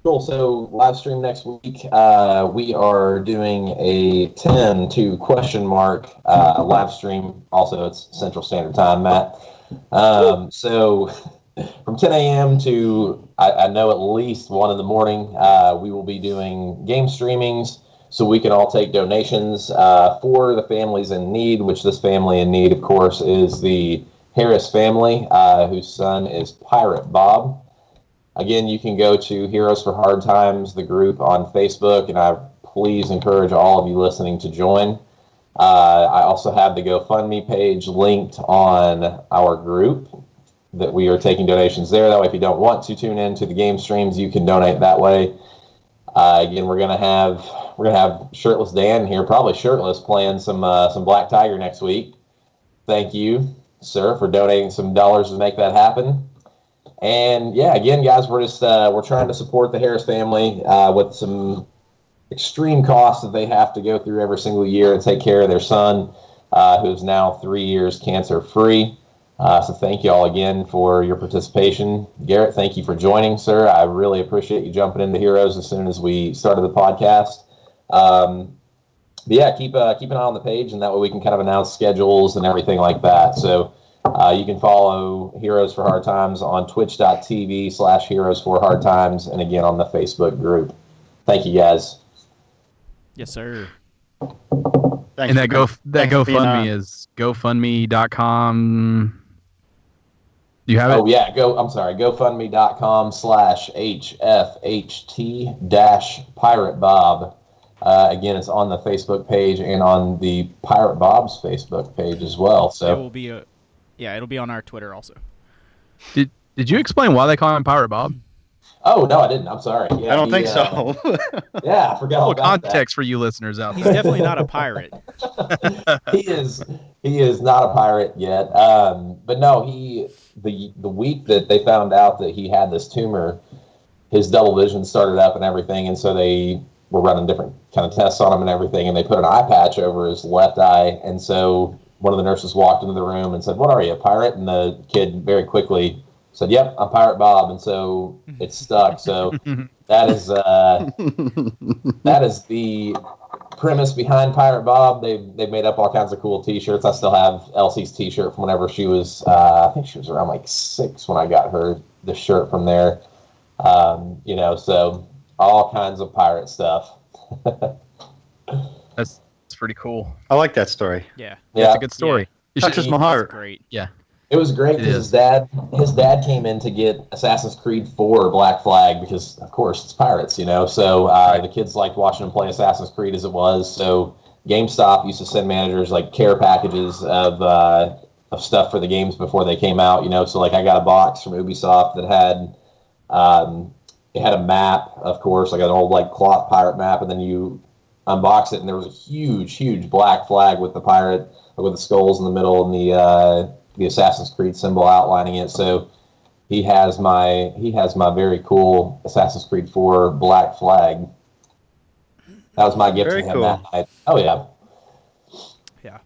Cool. So live stream next week. We are doing a 10 to question mark live stream. Also, it's Central Standard Time, Matt. So from 10 a.m. to I know at least 1 in the morning, we will be doing game streamings so we can all take donations for the families in need. Which this family in need, of course, is the Harris family, whose son is Pirate Bob. Again, you can go to Heroes for Hard Times, the group on Facebook, and I please encourage all of you listening to join. I also have the GoFundMe page linked on our group that we are taking donations there. That way, if you don't want to tune in to the game streams, you can donate that way. Again, we're gonna have Shirtless Dan here, probably shirtless, playing some Black Tiger next week. Thank you, sir, for donating some dollars to make that happen. And yeah, again, guys, we're trying to support the Harris family with some extreme costs that they have to go through every single year to take care of their son, who's now 3 years cancer free. So thank you all again for your participation. Garrett, thank you for joining, sir. I really appreciate you jumping into Heroes as soon as we started the podcast. But yeah, keep an eye on the page, and that way we can kind of announce schedules and everything like that. So you can follow Heroes for Hard Times on twitch.tv/Heroes for Hard Times, and again on the Facebook group. Thank you, guys. Yes, sir. Thanks And that for being on. GoFundMe is GoFundMe.com. Do you have it? Oh yeah, GoFundMe.com/HFHT-Pirate Bob. Again, it's on the Facebook page and on the Pirate Bob's Facebook page as well. It So will be it'll be on our Twitter also. Did you explain why they call him Pirate Bob? oh no, I didn't. I'm sorry. Yeah, I don't think so. Yeah, I forgot all Little about context for you listeners out He's there. definitely not a pirate. that. He is not a pirate yet. But no, the week that they found out that he had this tumor, his double vision started up and everything, and so they were running different kind of tests on him and everything, and they put an eye patch over his left eye, and so one of the nurses walked into the room and said, "What are you, a pirate?" And the kid very quickly said, "Yep, I'm Pirate Bob," and so it stuck. So that is the premise behind Pirate Bob. They've made up all kinds of cool T-shirts. I still have Elsie's T-shirt from whenever she was, I think she was around like 6 when I got her the shirt from there. So all kinds of pirate stuff. That's pretty cool. I like that story. Yeah. It's a good story. You should- Touches my heart. Great. Yeah. It was great because his dad came in to get Assassin's Creed 4 Black Flag because, of course, it's pirates, So the kids liked watching him play Assassin's Creed as it was. So GameStop used to send managers like care packages of stuff for the games before they came out, So like I got a box from Ubisoft that had it had a map, of course, like an old like cloth pirate map, and then you unbox it and there was a huge black flag with the pirate with the skulls in the middle and the Assassin's Creed symbol outlining it. So he has my very cool Assassin's Creed 4 Black Flag. That was my gift to him that night. Oh yeah. Yeah.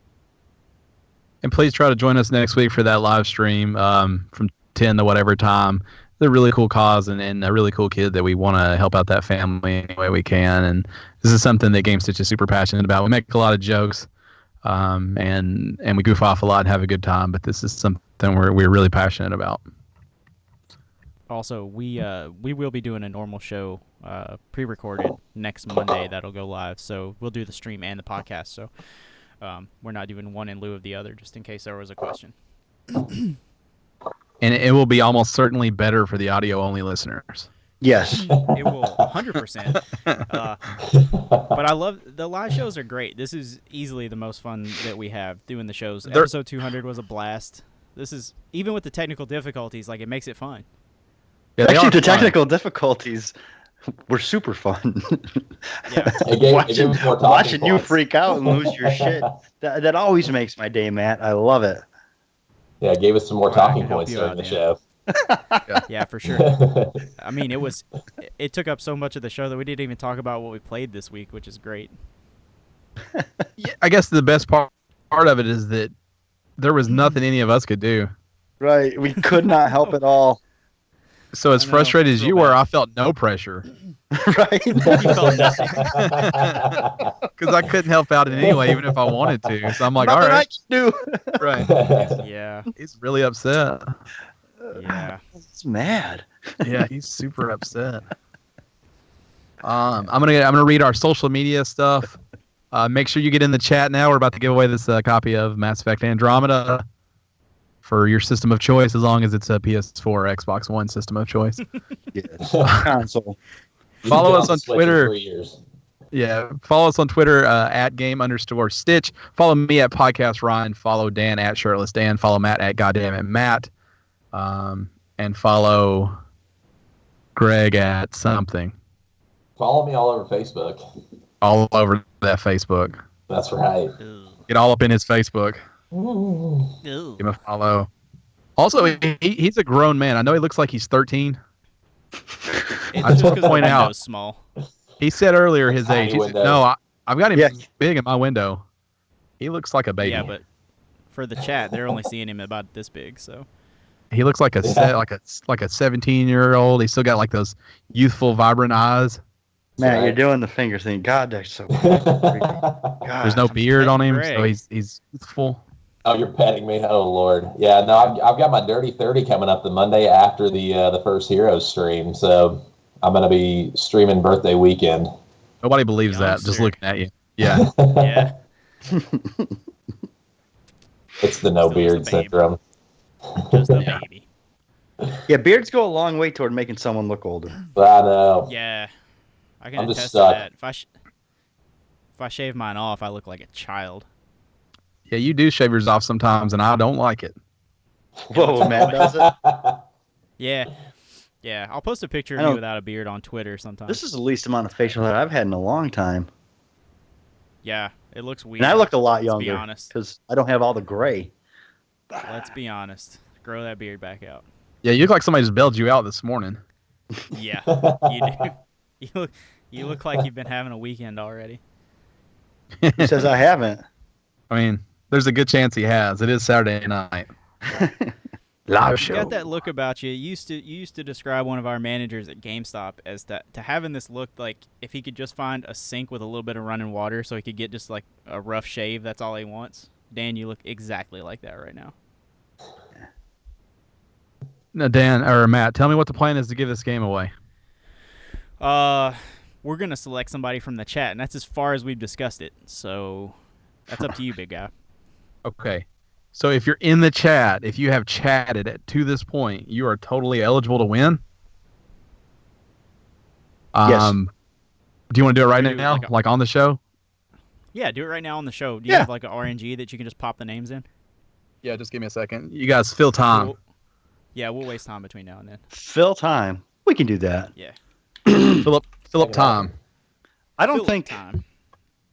And please try to join us next week for that live stream from 10 to whatever time. They're a really cool cause and a really cool kid that we want to help out that family any way we can. And this is something that Gamestitch is super passionate about. We make a lot of jokes. And we goof off a lot and have a good time, but this is something we're really passionate about. Also, we will be doing a normal show pre-recorded next Monday that'll go live. So we'll do the stream and the podcast. So we're not doing one in lieu of the other, just in case there was a question. And it will be almost certainly better for the audio-only listeners. Yes. It will 100%. But I love the live shows are great. This is easily the most fun that we have doing the shows. Episode 200 was a blast. This is even with the technical difficulties, like it makes it fun. Yeah, they Actually, are the fun. technical difficulties were super fun. Yeah. It gave us more talking watching you points. freak out and lose your shit. That always makes my day, Matt. I love it. Yeah, it gave us some more Well, I talking can help points you during out, the Dan. show. Yeah, for sure. I mean, it took up so much of the show that we didn't even talk about what we played this week, which is great. Yeah, I guess the best part of it is that there was nothing any of us could do. Right. We could not help at all. So as I know, frustrated it's as you real were, bad. I felt no pressure Right. You felt nothing. because I couldn't help out in any way, even if I wanted to. So I'm like, all Nothing I right, can do. right. Yeah. He's really upset. Yeah. It's mad. Yeah, he's super upset. I'm gonna read our social media stuff. Make sure you get in the chat now. We're about to give away this copy of Mass Effect Andromeda for your system of choice, as long as it's a PS4 or Xbox One system of choice. Yes. Console. Follow You've us been on Switch in Twitter. 3 years. Yeah, follow us on Twitter at @game_stitch. Follow me at Podcast Ryan. Follow Dan at Shirtless Dan. Follow Matt at Goddammit Matt. And follow Greg at something. Follow me all over Facebook. All over that Facebook. That's right. Get all up in his Facebook. Ew. Give him a follow. Also, he's a grown man. I know he looks like he's 13. It's I just just want 'cause to point the out. window's small. He said earlier his Tiny age. He said, window. no, I've got him Yeah. big in my window. He looks like a baby. Yeah, but for the chat, they're only seeing him about this big. So He looks like a 17-year-old. He's still got like those youthful, vibrant eyes. Matt, right. you're doing the finger thing. God, that's so God. There's no beard on him, Greg. so he's youthful. Oh, you're petting me. Oh Lord. Yeah. No, I've got my Dirty 30 coming up the Monday after the first Heroes stream. So I'm gonna be streaming birthday weekend. Nobody believes that. Just Youngster. looking at you. Yeah. yeah. It's the no Still beard just a babe. syndrome. Just a baby. Yeah, beards go a long way toward making someone look older. I know. Yeah. I can I'm just attest to stuck. that. If I shave mine off, I look like a child. Yeah, you do shave yours off sometimes, and I don't like it. Whoa, Matt does it. Yeah. Yeah. I'll post a picture I of me don't- without a beard on Twitter sometime. This is the least amount of facial hair I've had in a long time. Yeah. It looks weird. And I looked a lot Let's be younger honest. because I don't have all the gray. Let's be honest. Grow that beard back out. Yeah, you look like somebody just bailed you out this morning. Yeah. You do. You look like you've been having a weekend already. Who says I haven't? I mean, there's a good chance he has. It is Saturday night. Live You show. got that look about you. You used to describe one of our managers at GameStop as to having this look like if he could just find a sink with a little bit of running water so he could get just like a rough shave, that's all he wants. Dan, you look exactly like that right now. Now, Dan or Matt, tell me what the plan is to give this game away. We're going to select somebody from the chat, and that's as far as we've discussed it. So that's up to you, big guy. Okay. So if you're in the chat, if you have chatted it to this point, you are totally eligible to win. Yes. Do you want to do it right Do now, like on the show? Yeah, do it right now on the show. Do you Yeah. have like an RNG that you can just pop the names in? Yeah, just give me a second. You guys fill time. Yeah, we'll waste time between now and then. Fill time. We can do that. Yeah. Fill up time. I don't Philip think. time.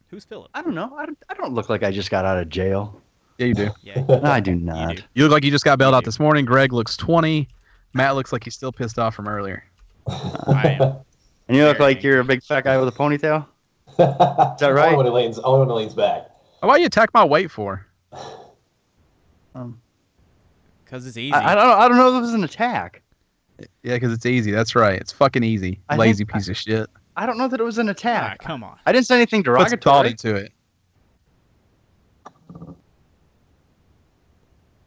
Who's Philip? I don't know. I don't look like I just got out of jail. Yeah, you do. Yeah, No, I do you not. do. You look like you just got bailed You out do. this morning. Greg looks 20. Matt looks like he's still pissed off from earlier. I am. And you look Very like you're a big fat guy with a ponytail. Is that right? Only when it leans back. Why you attack my weight for? Because it's easy. I don't know if it was an attack. Yeah, because it's easy. That's right. It's fucking easy. I Lazy think- piece of shit. I don't know that it was an Ah, attack. come on. I didn't say anything Put some thought derogatory. into it.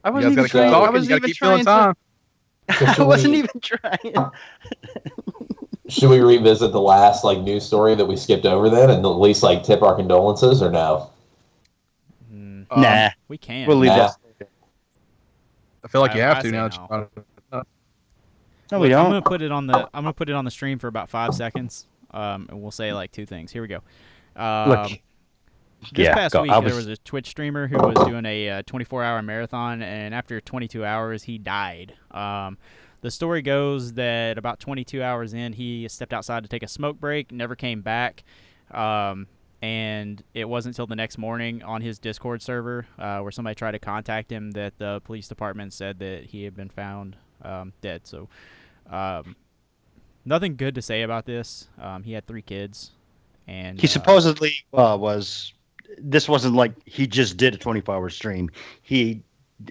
I You wasn't guys even gotta keep trying. I talking. You wasn't gotta even keep filling trying time. to. I wasn't even trying. Should we revisit the last news story that we skipped over then, and at least tip our condolences, or no? Nah, We can. we'll leave Nah. that. I feel like you have I to say now. no. that you brought it up. No, we I'm don't. gonna put it on the stream for about 5 seconds. And we'll say like 2 things. Here we go. Look, This yeah, past go. week, I there was a Twitch streamer who was doing a 24-hour marathon, and after 22 hours, he died. The story goes that about 22 hours in, he stepped outside to take a smoke break, never came back, and it wasn't until the next morning on his Discord server where somebody tried to contact him that the police department said that he had been found dead. So nothing good to say about this. He had 3 kids. And he supposedly was. This wasn't like he just did a 24-hour stream. He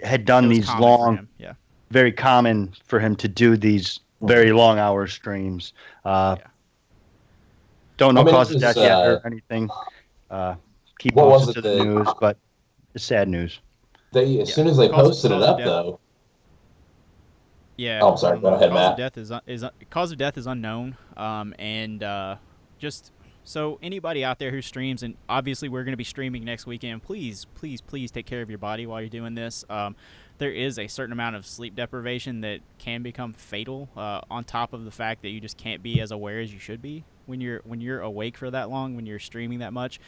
had done it was these common for long, him. Yeah. very common for him to do these very long hour streams. Don't know I mean, cause it of was, death yet or anything. Keep what was posted it to the that- news, but it's sad news. As soon as they Cause posted it of up, death. though. Yeah. Oh, I'm sorry. Go ahead, cause Matt. of death cause of death is unknown. Just so anybody out there who streams, and obviously we're going to be streaming next weekend. Please take care of your body while you're doing this. There is a certain amount of sleep deprivation that can become fatal. On top of the fact that you just can't be as aware as you should be when you're awake for that long, when you're streaming that much.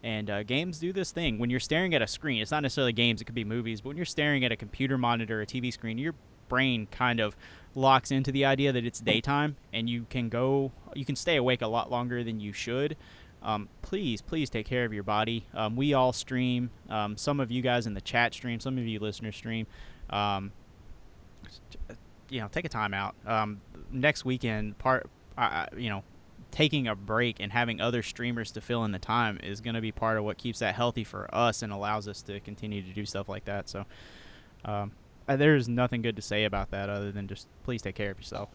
And games do this thing. When you're staring at a screen, it's not necessarily games, it could be movies, but when you're staring at a computer monitor, a TV screen, your brain kind of locks into the idea that it's daytime, and you can stay awake a lot longer than you should. Please take care of your body. We all stream. Some of you guys in the chat stream. Some of you listeners stream. Take a time out. Next weekend, taking a break and having other streamers to fill in the time is going to be part of what keeps that healthy for us and allows us to continue to do stuff like that. So there's nothing good to say about that other than just please take care of yourself.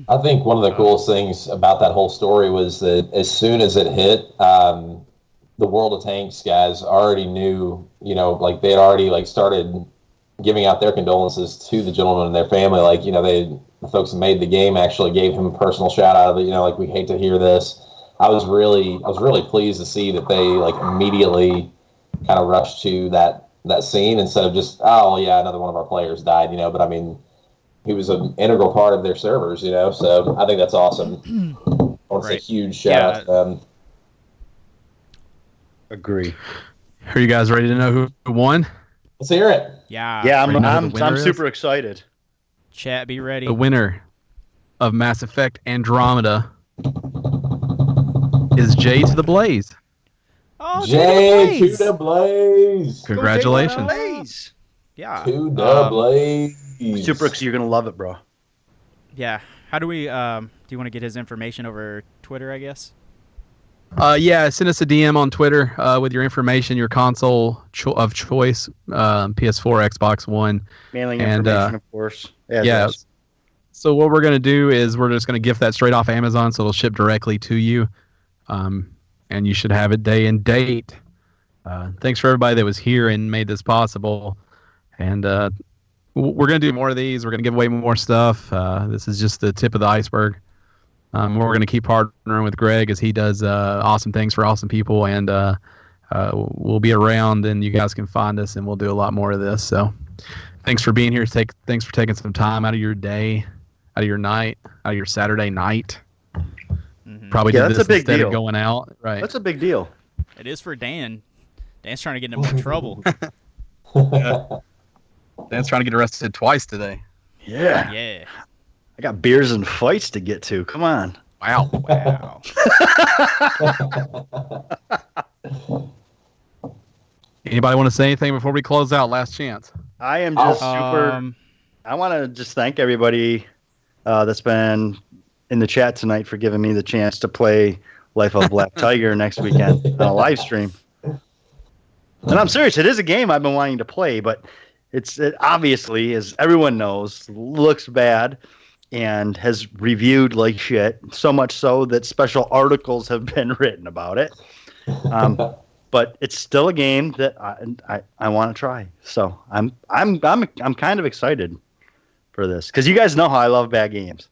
I think one of the coolest things about that whole story was that as soon as it hit, the World of Tanks guys already knew, they had already started giving out their condolences to the gentleman and their family. The folks that made the game actually gave him a personal shout out of it. We hate to hear this. I was really pleased to see that they immediately kind of rushed to that scene instead of just, oh yeah, another one of our players died, but I mean, he was an integral part of their servers, so I think that's awesome. I want to say huge shout out to them. Agree. Are you guys ready to know who won? Let's hear it. Yeah. Yeah, you know who the winner I'm is? super excited. Chat, be ready. The winner of Mass Effect Andromeda is Jay to the Blaze. Oh, Jay Blaze! to the Blaze. Congratulations. Blaze. Yeah. To the Blaze. Super excited. You're gonna love it, bro. Yeah. How do we? Do you want to get his information over Twitter? I guess. Yeah, send us a DM on Twitter with your information, your console of choice, PS4, Xbox One. Mailing And, information, of course. Yeah. So what we're going to do is we're just going to gift that straight off Amazon, so it'll ship directly to you. And you should have it day and date. Thanks for everybody that was here and made this possible. And we're going to do more of these. We're going to give away more stuff. This is just the tip of the iceberg. We're going to keep partnering with Greg as he does awesome things for awesome people. And we'll be around, and you guys can find us, and we'll do a lot more of this. So thanks for being here. Thanks for taking some time out of your day, out of your night, out of your Saturday night. Probably did that's this a big instead deal. of going out. Right. That's a big deal. It is for Dan. Dan's trying to get in more trouble. Dan's trying to get arrested twice today. Yeah. Yeah. I got beers and fights to get to. Come on. Wow. Wow. Anybody want to say anything before we close out? Last chance. I am just super. I want to just thank everybody that's been in the chat tonight for giving me the chance to play Life of Black Tiger next weekend on a live stream. And I'm serious. It is a game I've been wanting to play, but it obviously, as everyone knows, looks bad and has reviewed like shit. So much so that special articles have been written about it. But it's still a game that I want to try. So I'm kind of excited for this because you guys know how I love bad games.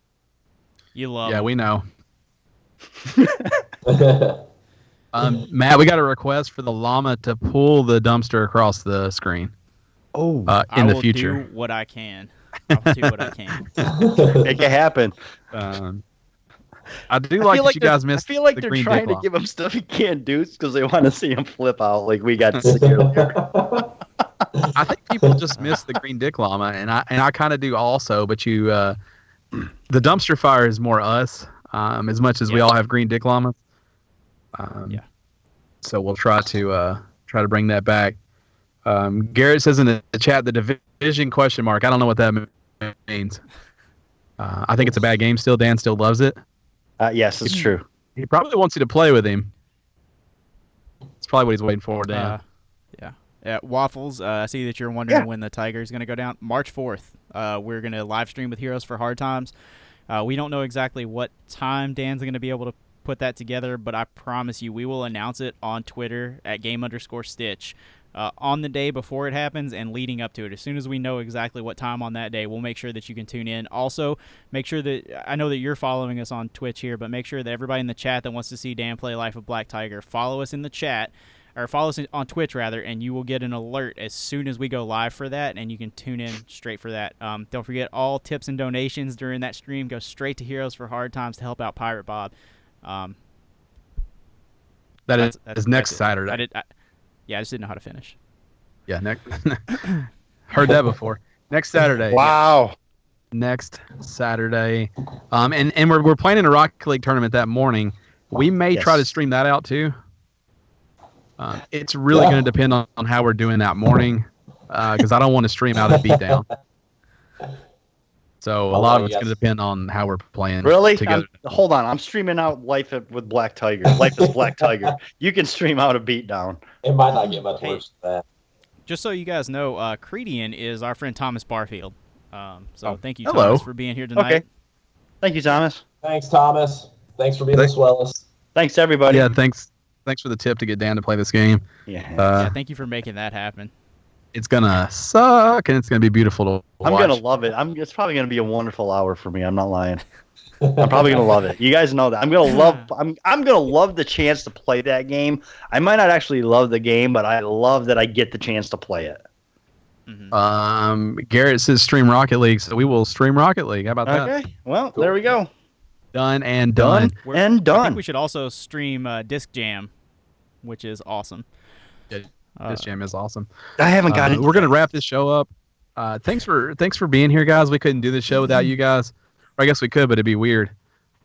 You love Yeah, it. we know. Matt, we got a request for the llama to pull the dumpster across the screen. Oh, in the will future. do what I can. I'll do what I can. make it happen. I do like that you guys missed. I feel like the they're green trying dick to llama. give him stuff he can't do because they want to see him flip out like we got to see earlier. I think people just miss the green dick llama, and I kind of do also. But the dumpster fire is more us, as much as we all have green dick llamas. Yeah. So we'll try to bring that back. Garrett says in the chat, the division question mark. I don't know what that means. I think it's a bad game still. Dan still loves it. Yes, it's true. He probably wants you to play with him. That's probably what he's waiting for, Dan. Yeah. Waffles, I see that you're wondering when the Tiger is going to go down. March 4th. We're going to live stream with Heroes for Hard Times. We don't know exactly what time Dan's going to be able to put that together, but I promise you we will announce it on Twitter at @game_stitch on the day before it happens and leading up to it. As soon as we know exactly what time on that day, we'll make sure that you can tune in. Also, make sure that, I know that you're following us on Twitch here, but make sure that everybody in the chat that wants to see Dan play Life of Black Tiger, follow us in the chat, or follow us on Twitch rather, and you will get an alert as soon as we go live for that, and you can tune in straight for that. Don't forget, all tips and donations during that stream go straight to Heroes for Hard Times to help out Pirate Bob. That is next Saturday. I just didn't know how to finish. Yeah, heard that before. Next Saturday. Wow. Next Saturday. And we're playing in a Rocket League tournament that morning. We may try to stream that out too. It's really going to depend on how we're doing that morning, because I don't want to stream out a beatdown. So a lot of it's going to depend on how we're playing. Really? together. Hold on. I'm streaming out Life with Black Tiger. Life is Black Tiger. You can stream out a beatdown. It might not get much worse than that. Just so you guys know, Credian is our friend Thomas Barfield. Thank you, hello. Thomas, for being here tonight. Okay. Thank you, Thomas. Thanks, Thomas. Thanks for being the swellest. Thanks, everybody. Yeah, thanks for the tip to get Dan to play this game. Yeah. Thank you for making that happen. It's gonna suck, and it's gonna be beautiful to watch. I'm gonna love it. It's probably gonna be a wonderful hour for me. I'm not lying. I'm probably gonna love it. You guys know that. I'm gonna love the chance to play that game. I might not actually love the game, but I love that I get the chance to play it. Mm-hmm. Garrett says stream Rocket League, so we will stream Rocket League. How about that? Okay. Well, there we go. Done and done. And I done. think we should also stream Disc Jam, which is awesome. This jam is awesome. I haven't got it. We're gonna wrap this show up. Thanks for being here, guys. We couldn't do this show without you guys. Or I guess we could, but it'd be weird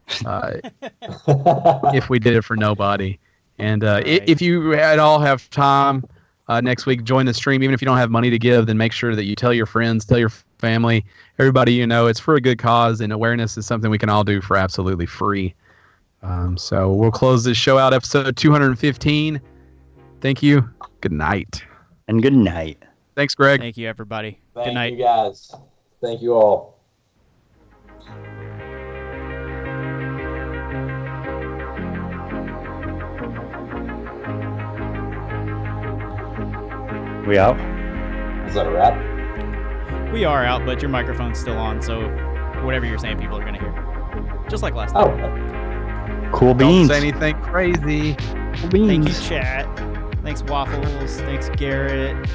if we did it for nobody. And if you at all have time next week, join the stream. Even if you don't have money to give, then make sure that you tell your friends, tell your family, everybody you know. It's for a good cause, and awareness is something we can all do for absolutely free. So we'll close this show out, episode 215. Thank you. Good night. And good night. Thanks, Greg. Thank you, everybody. Good Thank night. you guys. Thank you all. We out? Is that a wrap? We are out, but your microphone's still on, so whatever you're saying, people are going to hear. Just like last time. Oh, Cool Don't beans. say anything crazy. Cool Thank you, beans. chat. Thanks, Waffles. Thanks, Garrett.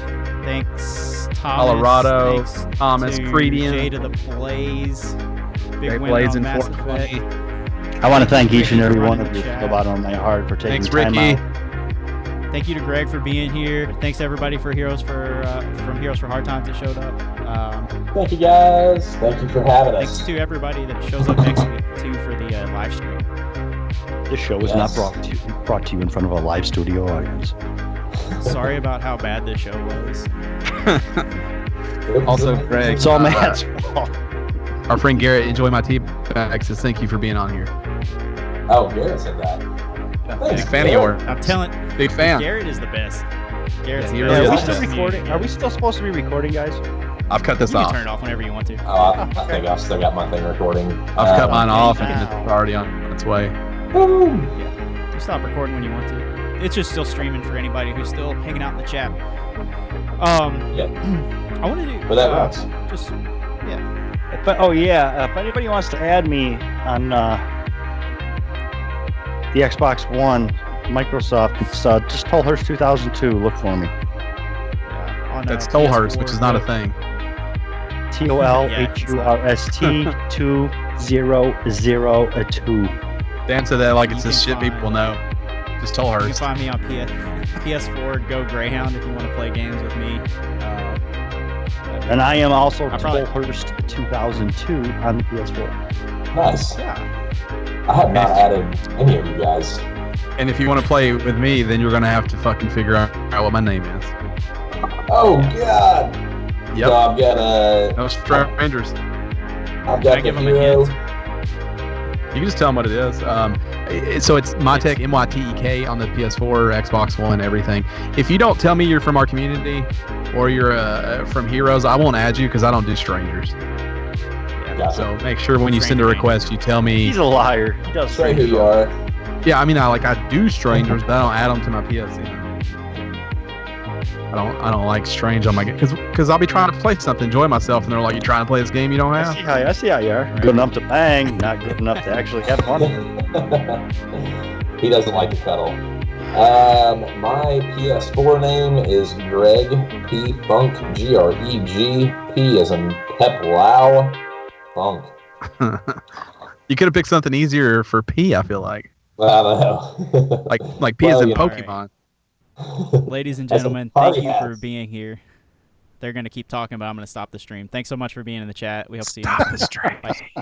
Thanks, Thomas. Colorado, Thanks Thomas, to Credian. Jay to the Blaze. Big Great winner Blaze on in Mass Effect. 420. I want to thank each and Ricky every for one running of the you from chat. the bottom of my heart for taking Thanks, time Ricky. out. Thank you to Greg for being here. Thanks everybody for Heroes for from Heroes for Hard Times that showed up. thank you guys. Thank you for having Thanks us. to everybody that shows up next week too for the live stream. This show was not brought to you in front of a live studio audience. Sorry about how bad this show was. Also, Greg, It's all Matt's fault. our friend Garrett, enjoy my tea bag, says thank you for being on here. Oh, Garrett said that. Thanks, Big fan of Garrett. yours. I'm telling Big fan. Garrett is the best. Garrett's Yeah, he the really Are best. we is. still recording? Are we still supposed to be recording, guys? I've cut this You can off. turn it off whenever you want to. Oh, I think I've still got my thing recording. I've cut mine off wow. and it's already on its way. Woo! You stop recording when you want to. It's just still streaming for anybody who's still hanging out in the chat. Yeah, I want to do. but that rocks. Just yeah. If anybody wants to add me on the Xbox One, Microsoft, it's just Tollhurst 2002. Look for me. Yeah, on, That's PS4, Tollhurst, which is not a thing. TOLHURST 2002. Dan said that like You it's this can shit people find- know. Just You can Tollhurst. find me on PS4 Go Greyhound if you want to play games with me. And I am also I probably- Tollhurst 2002 on the PS4. Nice. Yeah. I have not added any of you guys. And if you want to play with me, then you're gonna have to fucking figure out what my name is. Oh God. Yep. So I've got No strangers. I've Can I got the give him a hero. hint? You can just tell them what it is. So it's Mytek, MYTEK on the PS4, Xbox One, everything. If you don't tell me you're from our community or you're from Heroes, I won't add you because I don't do strangers. Gotcha. So make sure when you send a Stranger request, you tell me. He's a liar. He does Say who you are. Yeah, I mean, I do strangers, but I don't add them to my PSN. I don't like strange on my game because I'll be trying to play something, enjoy myself, and they're like, "You trying to play this game you don't I have?" see how you are. Right. Good enough to bang, not good enough to actually have fun. He doesn't like to cuddle. My PS4 name is Greg P. Funk, Greg. P as in Pep Lau. Funk. You could have picked something easier for P. I feel like I don't know. like P as Well, in you know. Pokemon. Ladies and That's a gentlemen, party thank you for hat. being here. They're going to keep talking, but I'm going to stop the stream. Thanks so much for being in the chat. We hope to see you Stop next the time. stream. Bye.